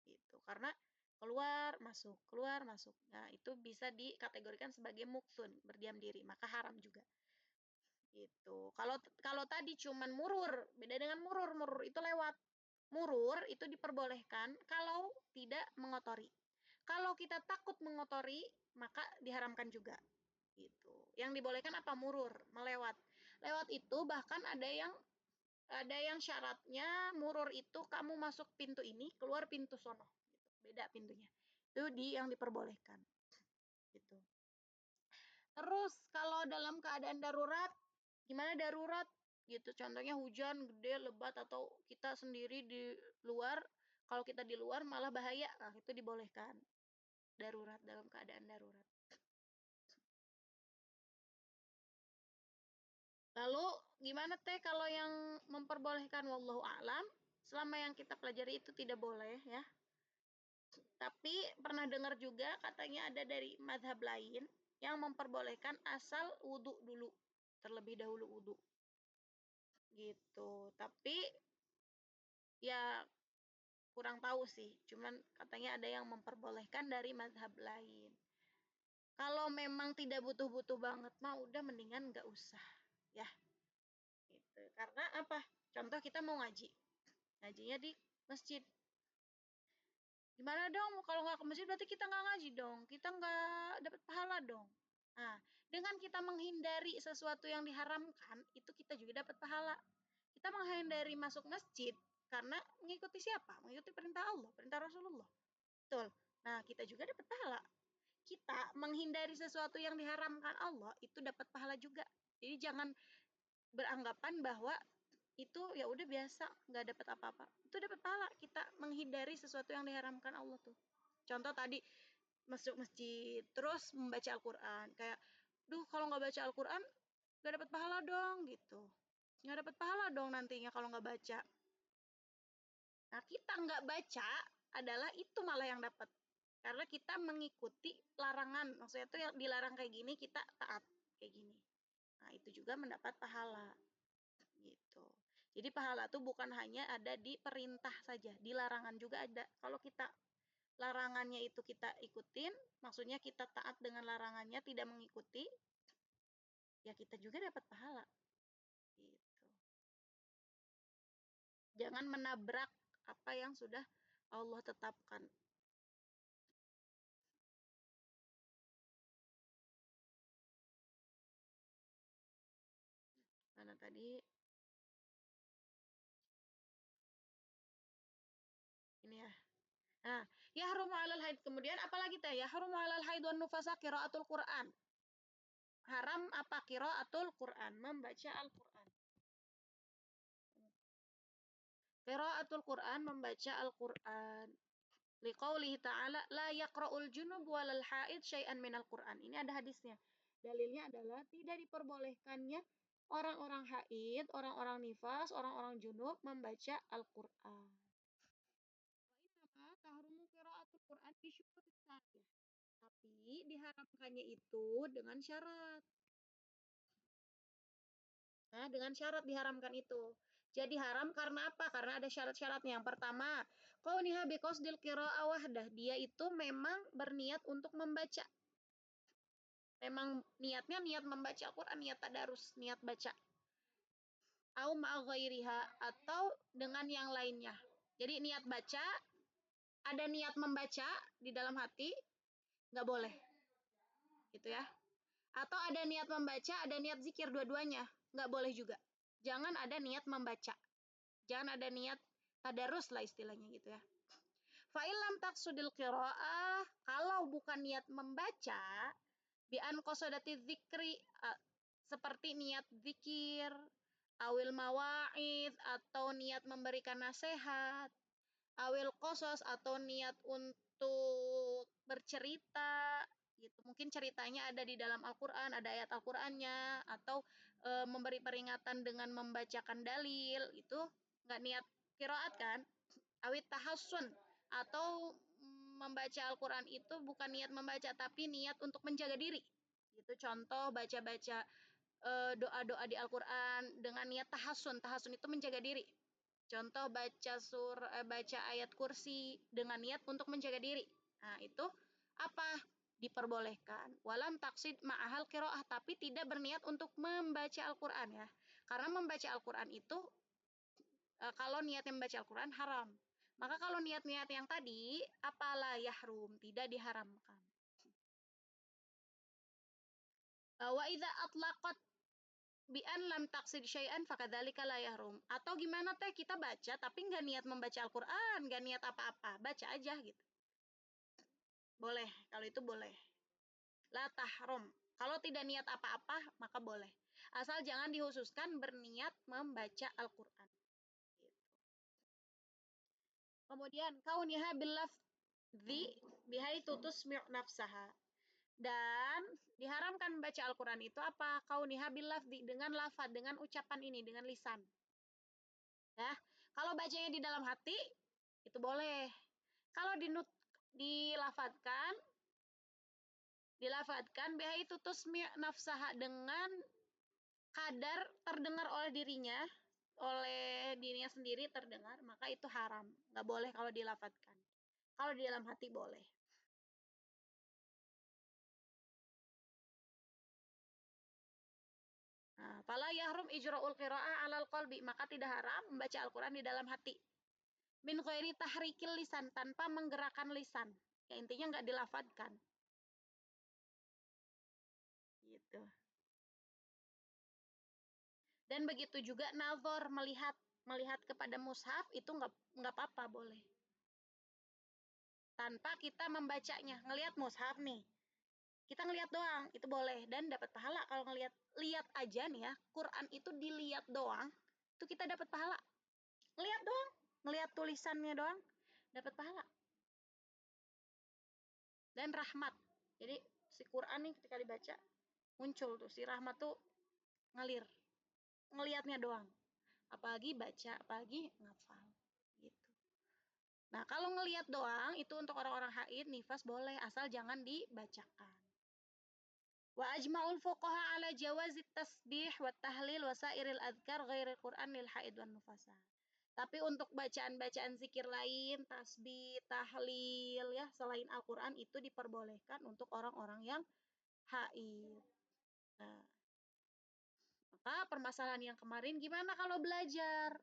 Gitu. Karena keluar masuk. Nah, itu bisa dikategorikan sebagai muksun, berdiam diri, maka haram juga. Gitu. Kalau tadi cuman murur, beda dengan murur. Murur itu lewat. Murur itu diperbolehkan kalau tidak mengotori. Kalau kita takut mengotori, maka diharamkan juga. Gitu. Yang dibolehkan apa? Murur, melewat. Lewat itu bahkan ada yang syaratnya murur itu kamu masuk pintu ini, keluar pintu sono. Gitu. Beda pintunya. Itu yang diperbolehkan. Gitu. Terus kalau dalam keadaan darurat, gimana darurat? Gitu. Contohnya hujan gede, lebat, atau kita sendiri di luar. Kalau kita di luar malah bahaya. Nah, itu dibolehkan. Darurat, dalam keadaan darurat. Lalu gimana teh kalau yang memperbolehkan? Wallahu a'lam. Selama yang kita pelajari itu tidak boleh ya. Tapi pernah dengar juga katanya ada dari mazhab lain yang memperbolehkan asal wudhu dulu. Terlebih dahulu wudhu. Gitu. Tapi ya kurang tahu sih. Cuman katanya ada yang memperbolehkan dari mazhab lain. Kalau memang tidak butuh-butuh banget mah udah mendingan nggak usah. Ya. Gitu. Karena apa? Contoh kita mau ngaji. Ngajinya di masjid. Gimana dong? Kalau nggak ke masjid berarti kita nggak ngaji dong. Kita nggak dapat pahala dong. Nah, dengan kita menghindari sesuatu yang diharamkan, itu kita juga dapat pahala. Kita menghindari masuk masjid karena mengikuti siapa? Mengikuti perintah Allah, perintah Rasulullah. Betul. Nah, kita juga dapat pahala. Kita menghindari sesuatu yang diharamkan Allah, itu dapat pahala juga. Jadi jangan beranggapan bahwa itu ya udah biasa, nggak dapat apa-apa. Itu dapat pahala. Kita menghindari sesuatu yang diharamkan Allah tuh. Contoh tadi masuk masjid, terus membaca Al-Quran. Kayak, duh kalau nggak baca Al-Quran, nggak dapat pahala dong gitu. Nggak dapat pahala dong nantinya kalau nggak baca. Nah, kita nggak baca adalah itu malah yang dapat. Karena kita mengikuti larangan. Maksudnya itu yang dilarang kayak gini, kita taat kayak gini. Nah, itu juga mendapat pahala. Gitu. Jadi pahala tuh bukan hanya ada di perintah saja, di larangan juga ada. Kalau kita larangannya itu kita ikutin, maksudnya kita taat dengan larangannya, tidak mengikuti, ya kita juga dapat pahala. Gitu. Jangan menabrak apa yang sudah Allah tetapkan. Karena tadi ini ya. Nah, yahrumu 'alal haid. Kemudian apalagi teh? Yahrumu 'alal haid wan nufasa qiraatul Qur'an. Haram apa qiraatul Qur'an? Membaca Al-Qur'an. Qiraatul Qur'an, membaca Al-Qur'an. Liqaulihi ta'ala la yaqra'ul junub walal haid syai'an minal Qur'an. Ini ada hadisnya. Dalilnya adalah tidak diperbolehkannya orang-orang haid, orang-orang nifas, orang-orang junub membaca Al-Qur'an. Wa innama tahrumu qira'atul Qur'an bi syurutis salih. Tapi diharamkannya itu dengan syarat. Nah, dengan syarat diharamkan itu. Jadi haram karena apa? Karena ada syarat-syaratnya. Yang pertama, qauniha biqasdil qira'ah wahdah. Dia itu memang berniat untuk membaca. Memang niatnya niat membaca Al-Quran, niat tadarus, niat baca. Au ma'a ghairiha, atau dengan yang lainnya. Jadi niat baca, ada niat membaca di dalam hati, nggak boleh. Gitu ya. Atau ada niat membaca, ada niat zikir, dua-duanya. Nggak boleh juga. Jangan ada niat membaca. Jangan ada niat tadarus lah istilahnya gitu ya. Fa'ilam taksudil qira'ah, kalau bukan niat membaca, bi'an qasodati dzikri, seperti niat zikir, awil mawa'id, atau niat memberikan nasihat, awil qasas, atau niat untuk bercerita, gitu. Mungkin ceritanya ada di dalam Al-Quran, ada ayat Al-Qurannya, atau memberi peringatan dengan membacakan dalil, itu nggak niat qiraat kan? Awit tahassun, atau membaca Al-Quran itu bukan niat membaca, tapi niat untuk menjaga diri. Gitu, contoh baca-baca doa-doa di Al-Quran dengan niat tahassun. Tahassun itu menjaga diri. Contoh baca ayat kursi dengan niat untuk menjaga diri. Nah, itu apa? Diperbolehkan. Walam taksid ma'ahal qiraah, tapi tidak berniat untuk membaca Al-Quran ya. Karena membaca Al-Quran itu kalau niatnya membaca Al-Quran haram. Maka kalau niat-niat yang tadi, apalah yahrum, tidak diharamkan. Wa idza atlaqat bi an lam taqsid syai'an fakadzalika la yahrum. Atau gimana teh, kita baca tapi nggak niat membaca Al-Quran, nggak niat apa-apa, baca aja gitu. Boleh, kalau itu boleh. La tahrum. Kalau tidak niat apa-apa, maka boleh. Asal jangan dihususkan berniat membaca Al-Quran. Gitu. Kemudian kauniha billafzi bihaitu tusmi' nafsaha. Dan diharamkan membaca Al-Quran itu apa? Kauniha billafzi, dengan lafaz, dengan ucapan ini, dengan lisan. Ya, kalau bacanya di dalam hati itu boleh. Kalau dilafatkan bihaitu tusmi' nafsaha, dengan kadar terdengar oleh dirinya sendiri terdengar, maka itu haram. Nggak boleh kalau dilafatkan. Kalau di dalam hati boleh. Nah, fala yahrum ijra'ul qira'ah 'alal qalbi, maka tidak haram membaca Al-Quran di dalam hati. Min ghairi tahrikil lisan, tanpa menggerakkan lisan. Ya intinya nggak dilafadkan. Gitu. Dan begitu juga nazar, melihat kepada mushaf itu nggak apa-apa, boleh. Tanpa kita membacanya, ngelihat mushaf nih. Kita ngelihat doang, itu boleh dan dapat pahala kalau lihat aja nih ya. Quran itu dilihat doang, itu kita dapat pahala. Ngelihat doang, ngelihat tulisannya doang, dapat pahala. Dan rahmat. Jadi si Quran nih ketika dibaca muncul tuh si rahmat tuh ngalir. Ngelihatnya doang. Apalagi baca, apalagi ngafal gitu. Nah, kalau ngelihat doang itu untuk orang-orang haid nifas boleh asal jangan dibacakan. Wa ajma'ul fuqaha ala jawazit tasbih wa tahlil wa sairil adhkar ghairil Qur'an lil haid wan nufasa. Tapi untuk bacaan-bacaan zikir lain, tasbih, tahlil ya selain Al-Qur'an itu diperbolehkan untuk orang-orang yang haid. Nah, maka permasalahan yang kemarin gimana kalau belajar?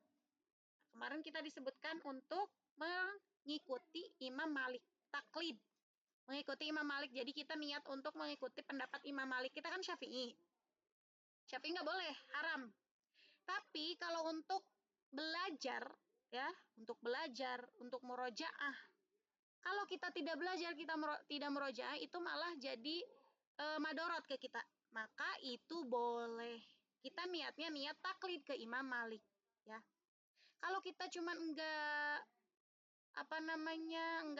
Kemarin kita disebutkan untuk mengikuti Imam Malik, taklid. Mengikuti Imam Malik, jadi kita niat untuk mengikuti pendapat Imam Malik. Kita kan Syafi'i. Syafi'i nggak boleh, haram. Tapi kalau untuk belajar, ya, untuk belajar, untuk murojaah, kalau kita tidak belajar, kita tidak murojaah, itu malah jadi madorot ke kita. Maka itu boleh. Kita niatnya niat taklid ke Imam Malik, ya. Kalau kita cuman enggak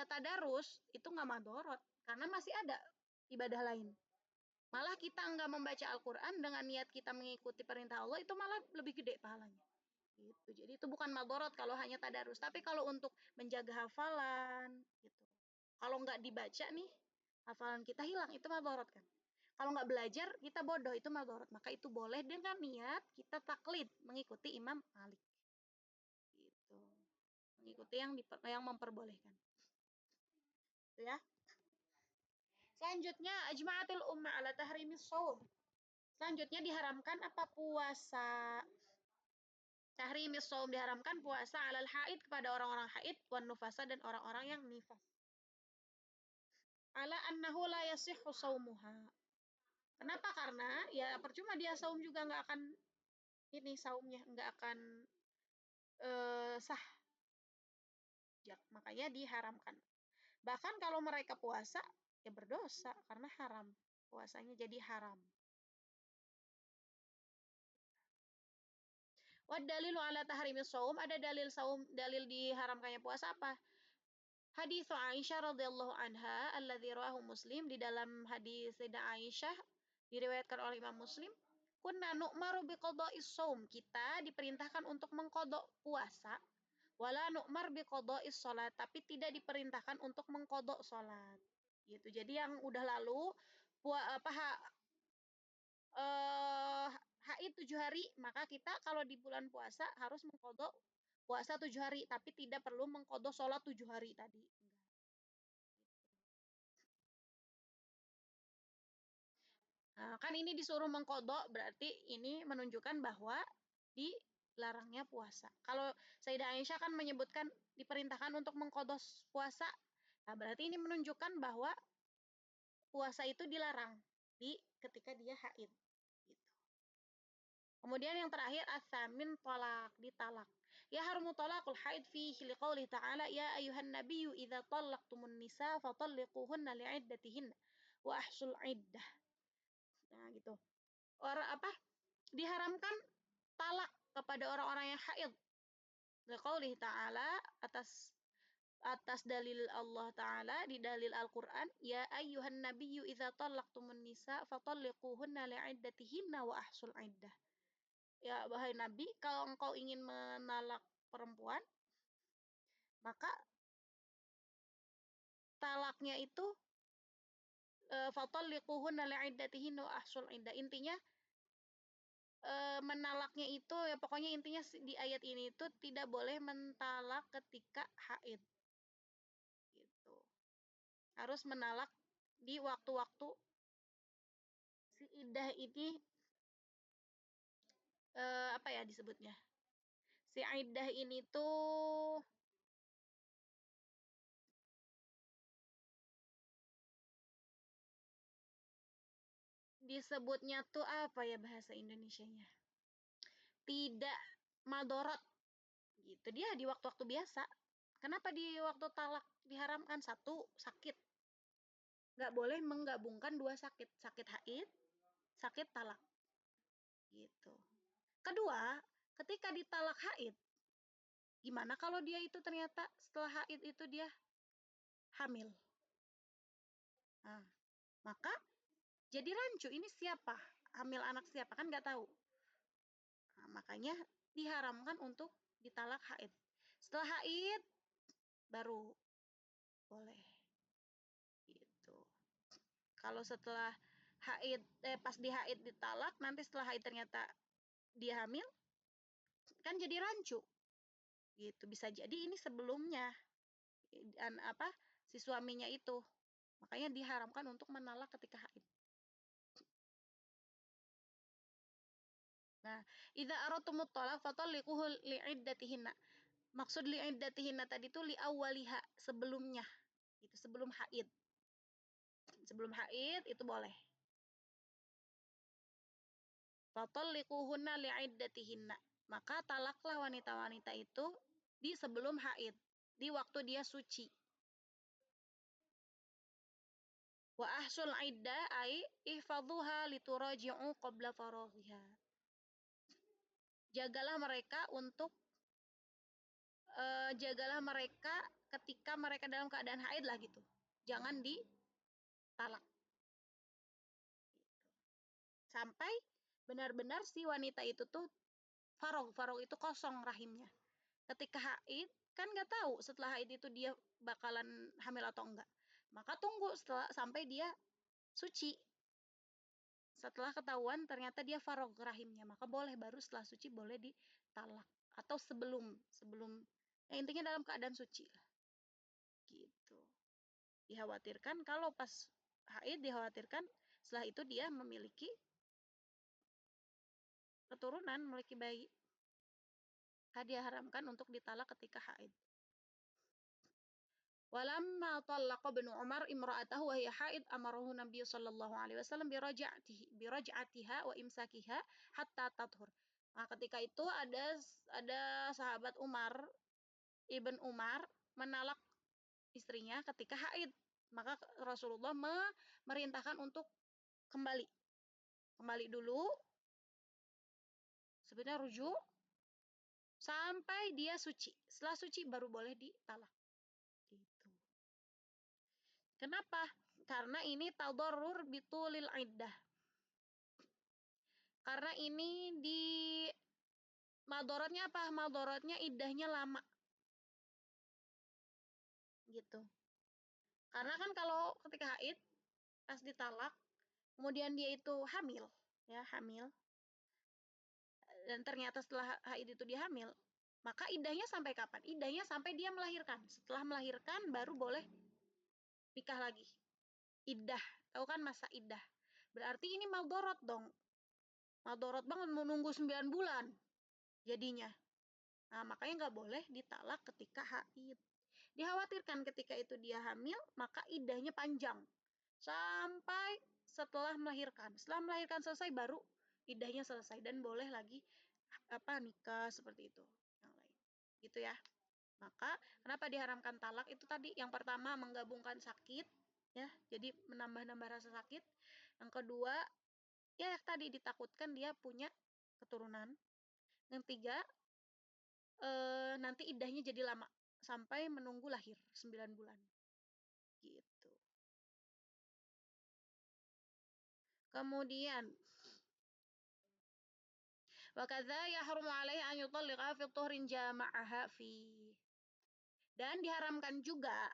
tadarus, itu enggak madorot karena masih ada ibadah lain. Malah kita enggak membaca Al-Qur'an dengan niat kita mengikuti perintah Allah, itu malah lebih gede pahalanya. Gitu. Jadi itu bukan madorot kalau hanya tadarus, tapi kalau untuk menjaga hafalan gitu. Kalau enggak dibaca nih, hafalan kita hilang, itu madorot kan. Kalau nggak belajar, kita bodoh, itu madorot. Maka itu boleh dengan niat kita taklid mengikuti Imam Malik. Gitu. Mengikuti yang memperbolehkan. Itu ya. Selanjutnya ajma'atil ummah ala tahrimis shaum. Selanjutnya diharamkan apa? Puasa. Tahrimis shaum diharamkan puasa alal haid kepada orang-orang haid wan nufasa dan orang-orang yang nifas. Ala annahu la yasihhu shaumuha. Kenapa? Karena ya percuma dia saum juga nggak akan ini saumnya nggak akan sah. Makanya diharamkan. Bahkan kalau mereka puasa, ya berdosa karena haram. Puasanya jadi haram. Wad dalilu ala tahrimis shaum, ada dalil diharamkannya puasa apa? Hadis Aisyah radhiyallahu anha alladzi rawahu Muslim, di dalam hadis Sayyidah Aisyah diriwayatkan oleh Imam Muslim, kunna nu'maru biqada'is shaum, kita diperintahkan untuk mengqada puasa, wala nu'mar biqada'is shalat, tapi tidak diperintahkan untuk mengqada salat. Gitu. Jadi yang udah lalu haid 7 hari, maka kita kalau di bulan puasa harus mengqada puasa 7 hari, tapi tidak perlu mengqada sholat 7 hari tadi. Enggak. Nah, kan ini disuruh mengqada, berarti ini menunjukkan bahwa dilarangnya puasa. Kalau Sayyidah Aisyah kan menyebutkan diperintahkan untuk mengqada puasa, nah berarti ini menunjukkan bahwa puasa itu dilarang ketika dia haid. Gitu. Kemudian yang terakhir asamin talak, ditalak. Ya harumu talaqul haid fihi liqauli ta'ala ya ayuhan nabiyyu idza talaqtumun nisa fatalliquhunna li'iddatihinna wa ahsul iddah. Nah, gitu. Diharamkan talak kepada orang-orang yang haid. Liqauli ta'ala, atas dalil Allah Ta'ala di dalil Al-Qur'an, ya ayyuhan nabiyyu idza talaqtumun nisa fatalliquhunna li'iddatihinna wa ahsul iddah. Ya wahai Nabi, kalau engkau ingin menalak perempuan, maka talaknya itu fatalliquhunna li'iddatihinna wa ahsul iddah. Intinya menalaknya itu ya pokoknya intinya di ayat ini itu tidak boleh mentalak ketika haid. Gitu. Harus menalak di waktu-waktu si iddah ini apa ya disebutnya? Si iddah ini tuh disebutnya tuh apa ya bahasa Indonesianya? Tidak madorot gitu. Dia di waktu-waktu biasa. Kenapa di waktu talak diharamkan? Satu, sakit. Nggak boleh menggabungkan dua sakit. Sakit haid, sakit talak. Gitu. Kedua, ketika ditalak haid, gimana kalau dia itu ternyata setelah haid itu dia hamil? Nah, maka jadi rancu. Ini siapa? Hamil anak siapa? Kan nggak tahu. Nah, makanya diharamkan untuk ditalak haid. Setelah haid baru boleh. Gitu. Kalau setelah haid pas di haid ditalak, nanti setelah haid ternyata dia hamil, kan jadi rancu. Gitu. Bisa jadi ini sebelumnya dan si suaminya itu. Makanya diharamkan untuk menalak ketika haid. Nah, idza aratumut talaq fatalliquhu li'iddatihinna. Maksud li'iddatihinna tadi itu li awwaliha, sebelumnya. Itu sebelum haid. Sebelum haid itu boleh. Fatalliquhunna li'iddatihinna. Maka talaklah wanita-wanita itu di sebelum haid, di waktu dia suci. Wa ahsul iddah ai ihfadhuha lituraji'u qabla faraghiha. Jagalah mereka untuk jagalah mereka ketika mereka dalam keadaan haid lah gitu. Jangan ditalak. Sampai benar-benar si wanita itu tuh farog itu kosong rahimnya. Ketika haid kan nggak tahu setelah haid itu dia bakalan hamil atau enggak. Maka tunggu sampai dia suci. Setelah ketahuan ternyata dia farog rahimnya, maka boleh baru setelah suci boleh ditalak atau sebelum ya intinya dalam keadaan suci lah. Gitu. Dikhawatirkan kalau pas haid dikhawatirkan setelah itu dia memiliki keturunan, memiliki bayi. Dia haramkan untuk ditalak ketika haid. Walamma talaqa bin Umar imra'atahu wa hiya haid amarahu Nabi sallallahu alaihi wasallam biraj'atiha wa imsakiha hatta tathur. Nah, ketika itu ada sahabat Umar, Ibn Umar menalak istrinya ketika haid. Maka Rasulullah memerintahkan untuk kembali dulu, sebenarnya rujuk sampai dia suci. Setelah suci baru boleh ditalak. Gitu. Kenapa? Karena ini tadarrur bitulil iddah. Karena ini di madorotnya apa? Madorotnya iddahnya lama. Gitu. Karena kan kalau ketika haid pas ditalak, kemudian dia itu hamil, ya, hamil. Dan ternyata setelah haid itu dia hamil, maka iddahnya sampai kapan? Iddahnya sampai dia melahirkan. Setelah melahirkan baru boleh nikah lagi. Iddah, tahu kan masa iddah. Berarti ini madorot dong. Madorot banget menunggu 9 bulan jadinya. Nah, makanya nggak boleh ditalak ketika haid. Dikhawatirkan ketika itu dia hamil, maka iddahnya panjang. Sampai setelah melahirkan. Setelah melahirkan selesai baru iddahnya selesai dan boleh lagi nikah seperti itu. Yang lain. Gitu ya. Maka kenapa diharamkan talak itu tadi? Yang pertama menggabungkan sakit, ya. Jadi menambah-nambah rasa sakit. Yang kedua, ya tadi ditakutkan dia punya keturunan. Yang tiga, nanti iddahnya jadi lama sampai menunggu lahir 9 bulan. Gitu. Kemudian wa kadza yahrumu alaihi an yutalliqa fi tuhrin jama'aha fi. Dan diharamkan juga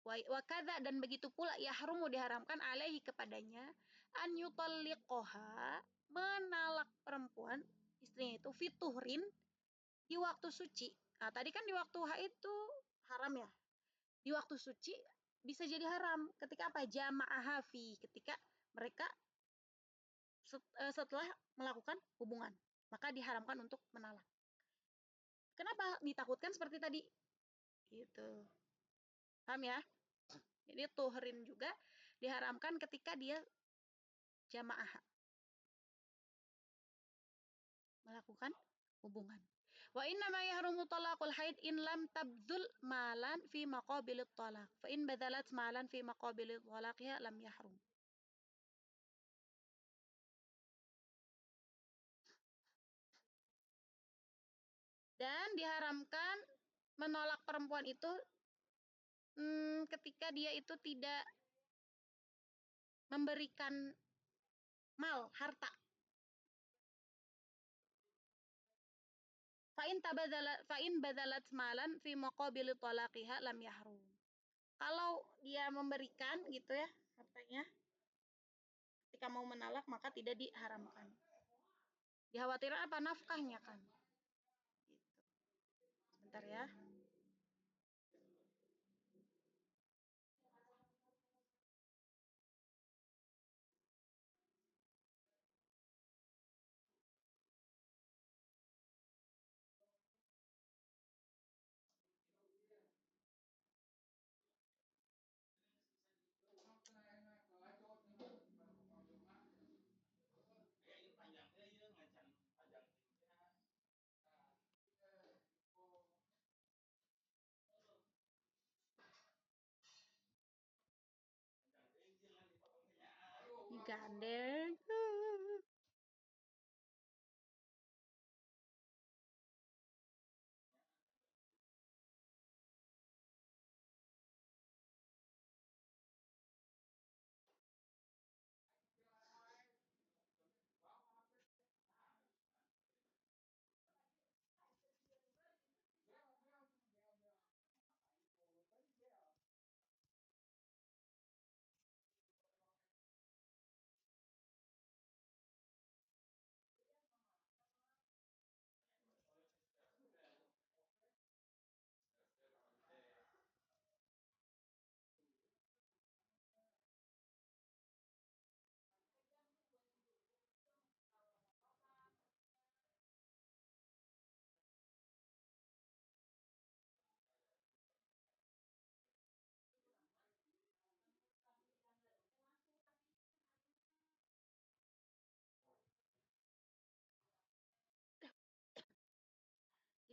wa kadza dan begitu pula yahrumu diharamkan alaihi kepadanya an yutalliqaha menalak perempuan istrinya itu fi tuhrin di waktu suci. Nah, tadi kan di waktu haid itu haram ya. Di waktu suci bisa jadi haram ketika apa? Jama'aha fi, ketika mereka setelah melakukan hubungan, maka diharamkan untuk menalak. Kenapa ditakutkan seperti tadi? Gitu. Paham ya? Jadi tuhrin juga diharamkan ketika dia jamaah, melakukan hubungan. Wa inna ma yahrumu talaqul haid in lam tabdul malan fi maqabilit talaq. Fa in badalat malan fi maqabilit talaqiha lam yahrum. Dan diharamkan menolak perempuan itu ketika dia itu tidak memberikan mal, harta. Fa'in badalat malan fi maqabili talaqiha lam yahrum. Kalau dia memberikan gitu ya hartanya ketika mau menolak maka tidak diharamkan. Dikhawatirkan apa? Nafkahnya kan. Gitu. Sebentar ya. Gandeng.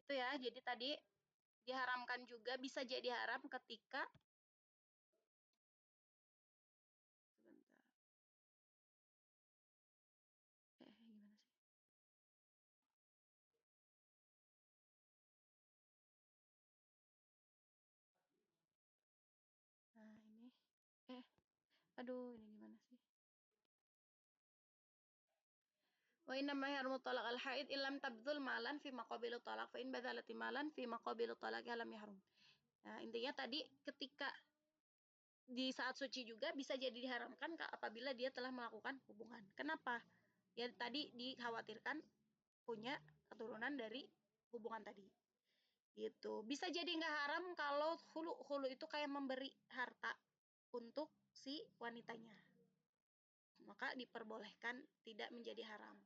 Itu ya. Jadi tadi diharamkan juga bisa jadi haram ketika sebentar. Gimana sih? Nah, ini aduh, ini gimana sih? Wa inna ma yarmu talaq al haid illam tabdzul malan fi maqabil talaq fa in badalati malan fi maqabil talaq lam yahrum. Nah, intinya tadi ketika di saat suci juga bisa jadi diharamkan apabila dia telah melakukan hubungan. Kenapa? Ya tadi dikhawatirkan punya keturunan dari hubungan tadi. Gitu. Bisa jadi nggak haram kalau hulu itu kayak memberi harta untuk si wanitanya. Maka diperbolehkan tidak menjadi haram.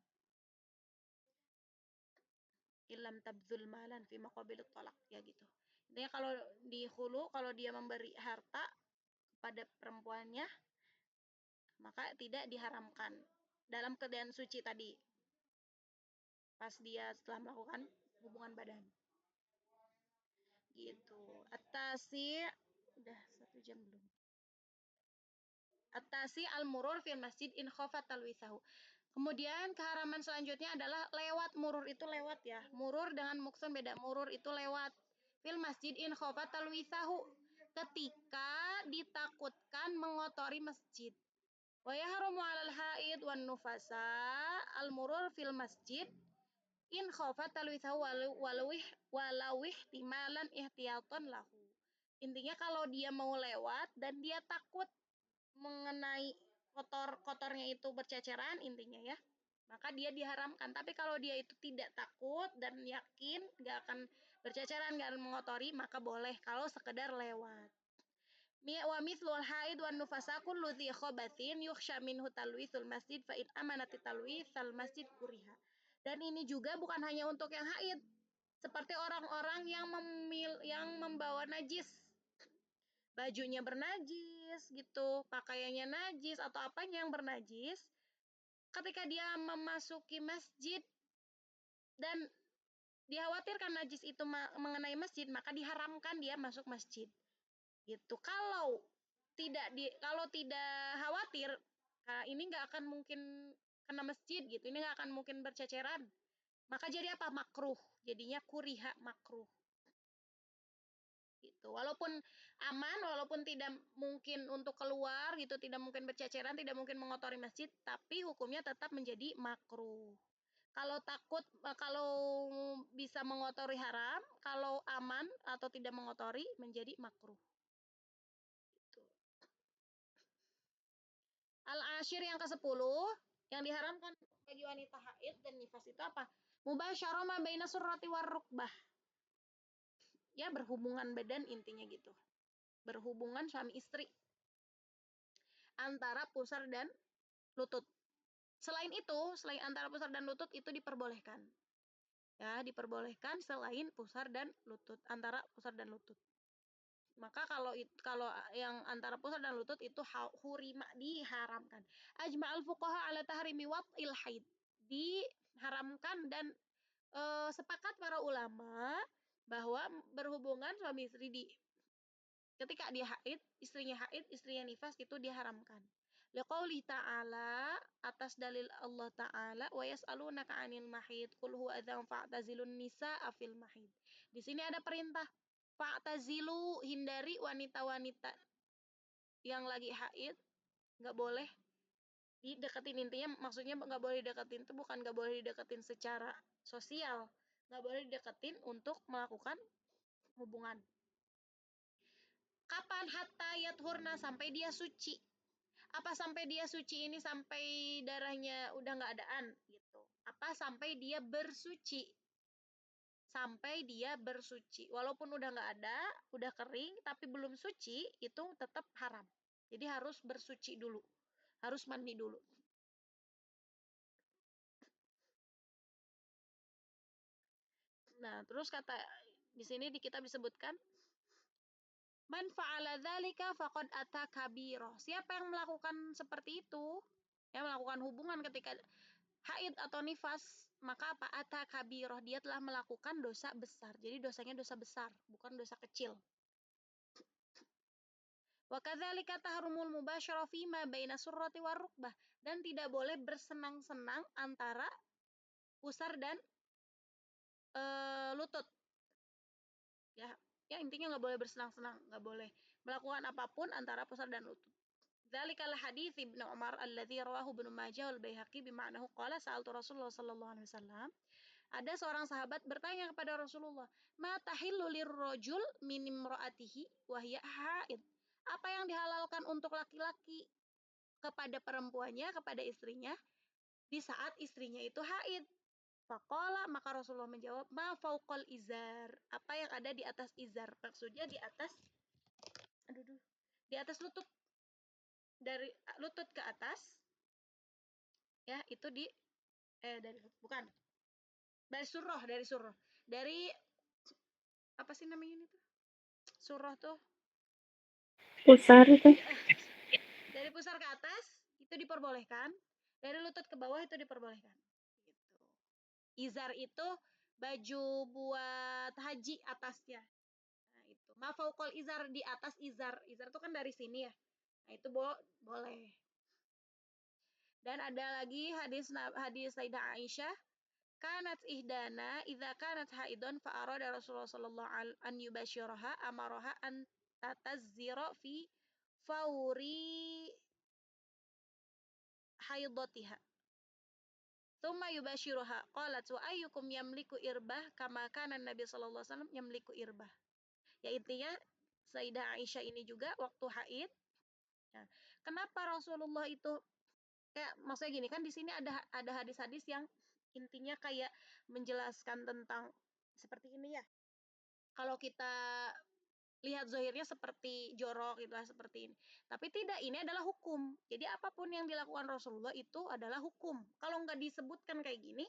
Ilam tabzul malan fi maqabil talak ya gitu. Intinya kalau di hulu kalau dia memberi harta kepada perempuannya maka tidak diharamkan dalam keadaan suci tadi. Pas dia setelah melakukan hubungan badan. Gitu. Atasi udah 1 jam belum? Atasi al-murur fil masjid in khafat talwisahu. Kemudian keharaman selanjutnya adalah lewat. Murur itu lewat ya. Murur dengan muksun beda. Murur itu lewat. Fil masjid in khafat talwisahu. Ketika ditakutkan mengotori masjid. Wa yahrumu 'alal haid wan nufasa al-murur fil masjid in khafat talwisahu walawih timalan ihtiyatan lahu. Intinya kalau dia mau lewat dan dia takut mengenai kotornya itu berceceran intinya ya, maka dia diharamkan. Tapi kalau dia itu tidak takut dan yakin nggak akan berceceran, nggak akan mengotori, maka boleh kalau sekedar lewat. Wa mithlul haid wan nufasa kullu dhi khabathin yukhsha minhu talwisul masjid fa in amanati talwisal masjid kuriha. Dan ini juga bukan hanya untuk yang haid, seperti orang-orang yang membawa najis, bajunya bernajis gitu, pakaiannya najis atau apanya yang bernajis, ketika dia memasuki masjid dan dikhawatirkan najis itu mengenai masjid, maka diharamkan dia masuk masjid. Gitu. Kalau tidak khawatir, ini nggak akan mungkin kena masjid gitu, ini nggak akan mungkin berceceran. Maka jadi apa? Makruh. Jadinya kuriha makruh. Gitu. Walaupun aman, walaupun tidak mungkin untuk keluar gitu, tidak mungkin berceceran, tidak mungkin mengotori masjid, tapi hukumnya tetap menjadi makruh. Kalau takut, kalau bisa mengotori haram, kalau aman atau tidak mengotori menjadi makruh. Gitu. Al-ashir yang ke-10, yang diharamkan bagi wanita haid dan nifas itu apa? Mubasyarah ma baina surrati warrukbah. Ya, berhubungan badan intinya gitu. Berhubungan suami istri antara pusar dan lutut. Selain itu, selain antara pusar dan lutut itu diperbolehkan. Ya, diperbolehkan selain pusar dan lutut, antara pusar dan lutut. Maka kalau yang antara pusar dan lutut itu hurima, diharamkan. Ajma'al fuqaha ala tahrimi wat'il haid. Diharamkan dan sepakat para ulama bahwa berhubungan suami istri ketika dia haid, istrinya nifas itu diharamkan. Liqauli ta'ala, atas dalil Allah Ta'ala, wa yas'alunaka 'anil mahid qul huwa adzan fa'tazilun nisaa fil mahid. Di sini ada perintah fa'tazilu, hindari wanita-wanita yang lagi haid, nggak boleh dideketin. Intinya maksudnya nggak boleh dideketin itu bukan nggak boleh dideketin secara sosial, nggak boleh dideketin untuk melakukan hubungan. Kapan? Hatta yathurna, sampai dia suci. Apa sampai dia suci ini sampai darahnya udah nggak adaan gitu? Apa sampai dia bersuci? Sampai dia bersuci. Walaupun udah nggak ada, udah kering, tapi belum suci, itu tetap haram. Jadi harus bersuci dulu, harus mandi dulu. Nah, terus kata di sini di kitab disebutkan man fa'ala dzalika faqad ata kabira. Siapa yang melakukan seperti itu, yang melakukan hubungan ketika haid atau nifas, maka apa? Ata kabira, dia telah melakukan dosa besar. Jadi dosanya dosa besar, bukan dosa kecil. Wa kadzalika tahrumul mubasyarah fi ma baina surrati warukbah, dan tidak boleh bersenang-senang antara pusar dan lutut. Ya intinya nggak boleh bersenang-senang, nggak boleh melakukan apapun antara pusar dan lutut. Dzalikal hadits Ibnu Umar alladzi rawahu Ibnu Majah wal Baihaqi bima'nahu qala sa'altu Rasulullah sallallahu alaihi wasallam. Ada seorang sahabat bertanya kepada Rasulullah, "Ma tahillu lirrajul min imra'atihi wa hiya haid?" Apa yang dihalalkan untuk laki-laki kepada perempuannya, kepada istrinya di saat istrinya itu haid? Faqala, maka Rasulullah menjawab, "Ma fauqal izar." Apa yang ada di atas izar? Maksudnya di atas di atas lutut. Dari lutut ke atas, ya, itu dari surah, dari apa sih namanya ini tuh, surah tuh, Pusar itu. dari pusar ke atas itu diperbolehkan, dari lutut ke bawah itu diperbolehkan gitu. Izar itu baju buat haji atasnya. Nah, itu mafaukol izar, di atas izar itu kan dari sini ya. Nah, itu boleh. Dan ada lagi hadis Sayyidah Aisyah, kanat ihdana idza kanat haidon fa arada Rasulullah sallallahu alaihi an yubashiraha amaraha an tatazzira fi fauri haidatiha thumma yubashiruha qalat wa ayyukum yamliku irbah kama kana Nabi sallallahu alaihi wasallam yamliku irbah. Ya intinya Sayyidah Aisyah ini juga waktu haid. Ya, kenapa Rasulullah itu kayak maksudnya gini kan, di sini ada hadis-hadis yang intinya kayak menjelaskan tentang seperti ini ya. Kalau kita lihat zahirnya seperti jorok gitu, seperti ini. Tapi tidak, ini adalah hukum. Jadi apapun yang dilakukan Rasulullah itu adalah hukum. Kalau nggak disebutkan kayak gini,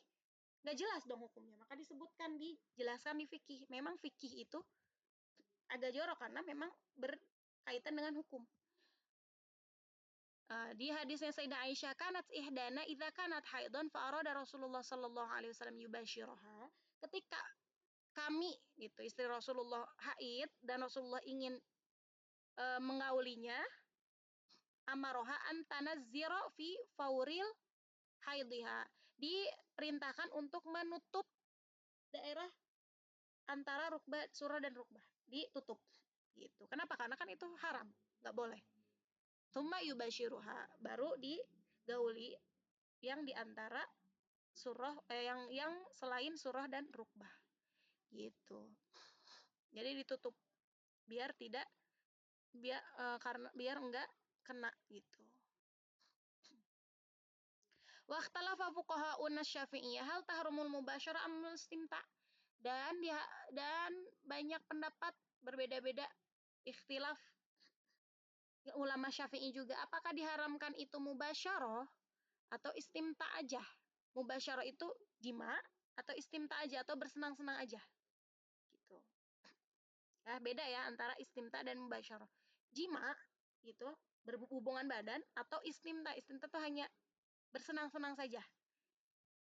nggak jelas dong hukumnya. Maka dijelaskan di fikih. Memang fikih itu agak jorok karena memang berkaitan dengan hukum. Di hadisnya Sayyidah Aisyah, kanat ihdana idza kanat haidon fa arada Rasulullah sallallahu alaihi wasallam yubashiraha. Ketika kami gitu istri Rasulullah haid dan Rasulullah ingin mengaulinya, amaroha an tanazzira fi fauril haidiha. Diperintahkan untuk menutup daerah antara rukbah surah dan rukbah, ditutup gitu. Kenapa? Karena kan itu haram, nggak boleh. Tsumma yubashiruha, baru digauli yang diantara surah yang selain surah dan rukbah gitu. Jadi ditutup biar tidak karena biar enggak kena gitu. Waqtalafa fuqaha'un asy-Syafi'iyyah hal tahrumul mubasyarah am istimta'. Dan banyak pendapat berbeda-beda, ikhtilaf ulama Syafi'i juga, apakah diharamkan itu mubasyarah atau istimta aja. Mubasyarah itu jima atau istimta aja atau bersenang-senang aja gitu. Beda ya antara istimta dan mubasyarah. Jima gitu, berhubungan badan, atau istimta. Istimta itu hanya bersenang-senang saja.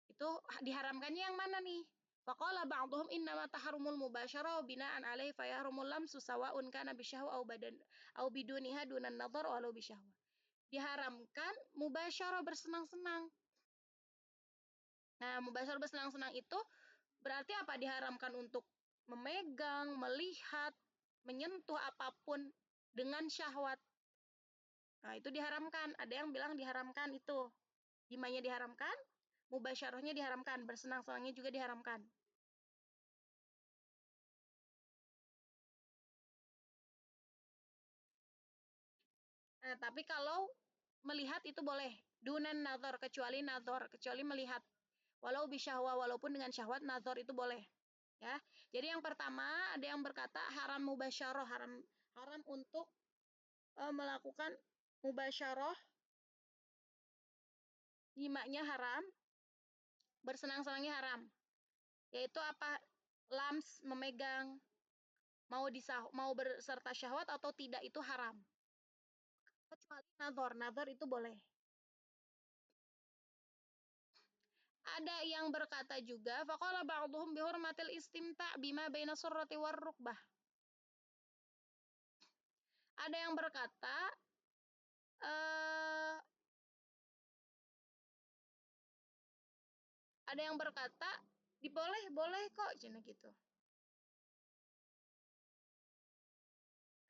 Itu diharamkannya yang mana nih? Faqala ba'dhum innama taharumul mubasyarah bina'an alaihi fayahrumul lamsu sawa'un kana bisyahwa au biduniha dunan nadhar walau bisyahwa. Diharamkan mubasyarah bersenang-senang. Nah, mubasyarah bersenang-senang itu berarti apa? Diharamkan untuk memegang, melihat, menyentuh apapun dengan syahwat. Nah, itu diharamkan. Ada yang bilang diharamkan itu. Jimanya diharamkan, mubasyarahnya diharamkan, bersenang-senangnya juga diharamkan. Nah, tapi kalau melihat itu boleh. Dunan nazar, kecuali melihat. Walau bisyahwa, walaupun dengan syahwat, nazar itu boleh. Ya. Jadi yang pertama ada yang berkata haram mubasyarah, haram untuk melakukan mubasyarah, jimanya haram, bersenang-senangnya haram. Yaitu apa? Lams, memegang, mau berserta syahwat atau tidak itu haram. Kecuali nazar itu boleh. Ada yang berkata juga, faqala ba'dhum bihurmatil istimta' bima baina surrati war rukbah. Ada yang berkata boleh kok cina gitu.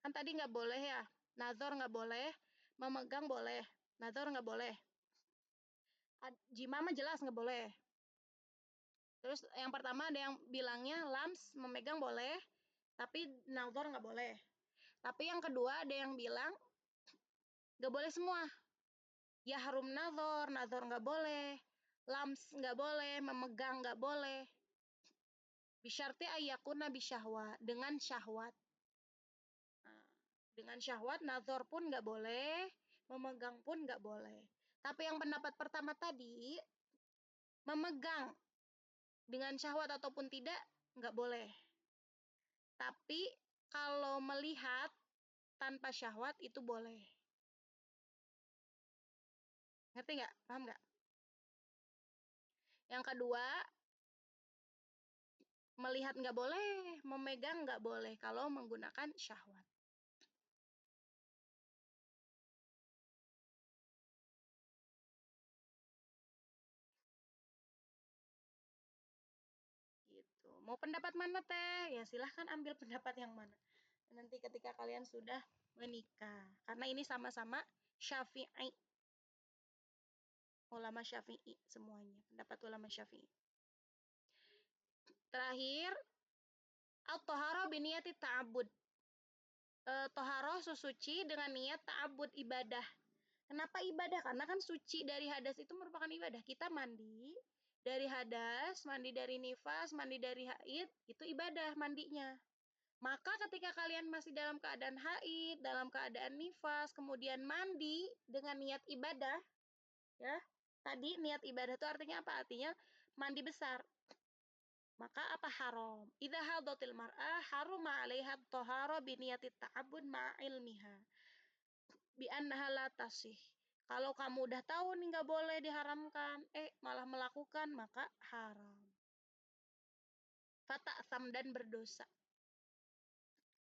Kan tadi nggak boleh ya, nazar nggak boleh, memegang boleh, nazar nggak boleh. Jima mah jelas nggak boleh. Terus yang pertama ada yang bilangnya lams, memegang boleh, tapi nazar nggak boleh. Tapi yang kedua ada yang bilang nggak boleh semua. Ya harum nazar nggak boleh, lams nggak boleh, memegang nggak boleh. Bisyarti ayyakuna bisyahwa, dengan syahwat. Nah, dengan syahwat nazar pun nggak boleh, memegang pun nggak boleh. Tapi yang pendapat pertama tadi, memegang dengan syahwat ataupun tidak, nggak boleh. Tapi kalau melihat tanpa syahwat itu boleh. Ngerti nggak? Paham nggak? Yang kedua, melihat nggak boleh, memegang nggak boleh kalau menggunakan syahwat. Gitu. Mau pendapat mana teh? Ya silahkan ambil pendapat yang mana. Nanti ketika kalian sudah menikah. Karena ini sama-sama Syafi'i. Ulama Syafi'i semuanya. Pendapat ulama Syafi'i. Terakhir, at-taharah biniyati ta'abud. Toharoh suci dengan niat ta'abud ibadah. Kenapa ibadah? Karena kan suci dari hadas itu merupakan ibadah. Kita mandi dari hadas, mandi dari nifas, mandi dari haid, itu ibadah mandinya. Maka ketika kalian masih dalam keadaan haid, dalam keadaan nifas, kemudian mandi dengan niat ibadah, ya. Tadi niat ibadah itu artinya apa? Artinya mandi besar. Maka apa haram? Idza hadatil mar'ah haruma 'alaiha at-tahara bi niyati ta'abbud ma'a ilmiha bi annaha la tasih. Kalau kamu udah tahu nih nggak boleh diharamkan, malah melakukan, maka haram. Fata'sam dan berdosa.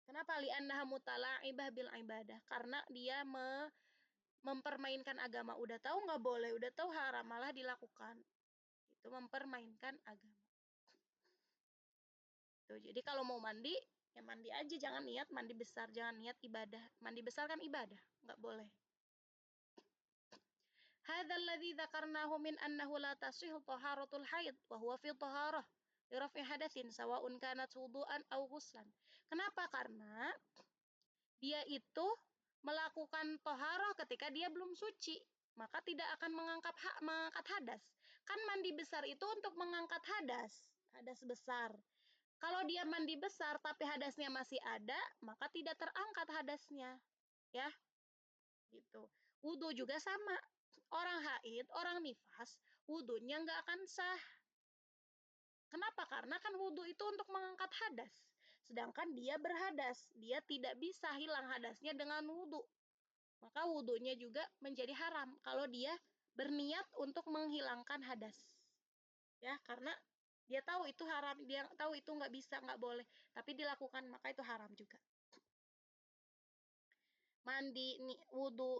Kenapa? Li'annaha mutala'ibah bil ibadah. Karena dia mempermainkan agama. Udah tahu nggak boleh, udah tahu haram, malah dilakukan. Itu mempermainkan agama. Tuh, jadi kalau mau mandi, ya mandi aja, jangan niat mandi besar, jangan niat ibadah. Mandi besar kan ibadah, nggak boleh. Hadzal ladzi dzakarnahu min annahu la tasihhu taharatul haid wa huwa fi taharah li raf'i hadatsin sawa'un kanat wudu'an aw ghuslan. Kenapa? Karena dia itu melakukan toharoh ketika dia belum suci, maka tidak akan mengangkat hadas. Kan mandi besar itu untuk mengangkat hadas besar. Kalau dia mandi besar tapi hadasnya masih ada, maka tidak terangkat hadasnya, ya. Gitu. Wudhu juga sama. Orang haid, orang nifas, wudhunya nggak akan sah. Kenapa? Karena kan wudhu itu untuk mengangkat hadas. Sedangkan dia berhadas. Dia tidak bisa hilang hadasnya dengan wudhu. Maka wudhunya juga menjadi haram kalau dia berniat untuk menghilangkan hadas. Ya, karena dia tahu itu haram, dia tahu itu nggak bisa, nggak boleh. Tapi dilakukan, maka itu haram juga. Mandi, wudhu.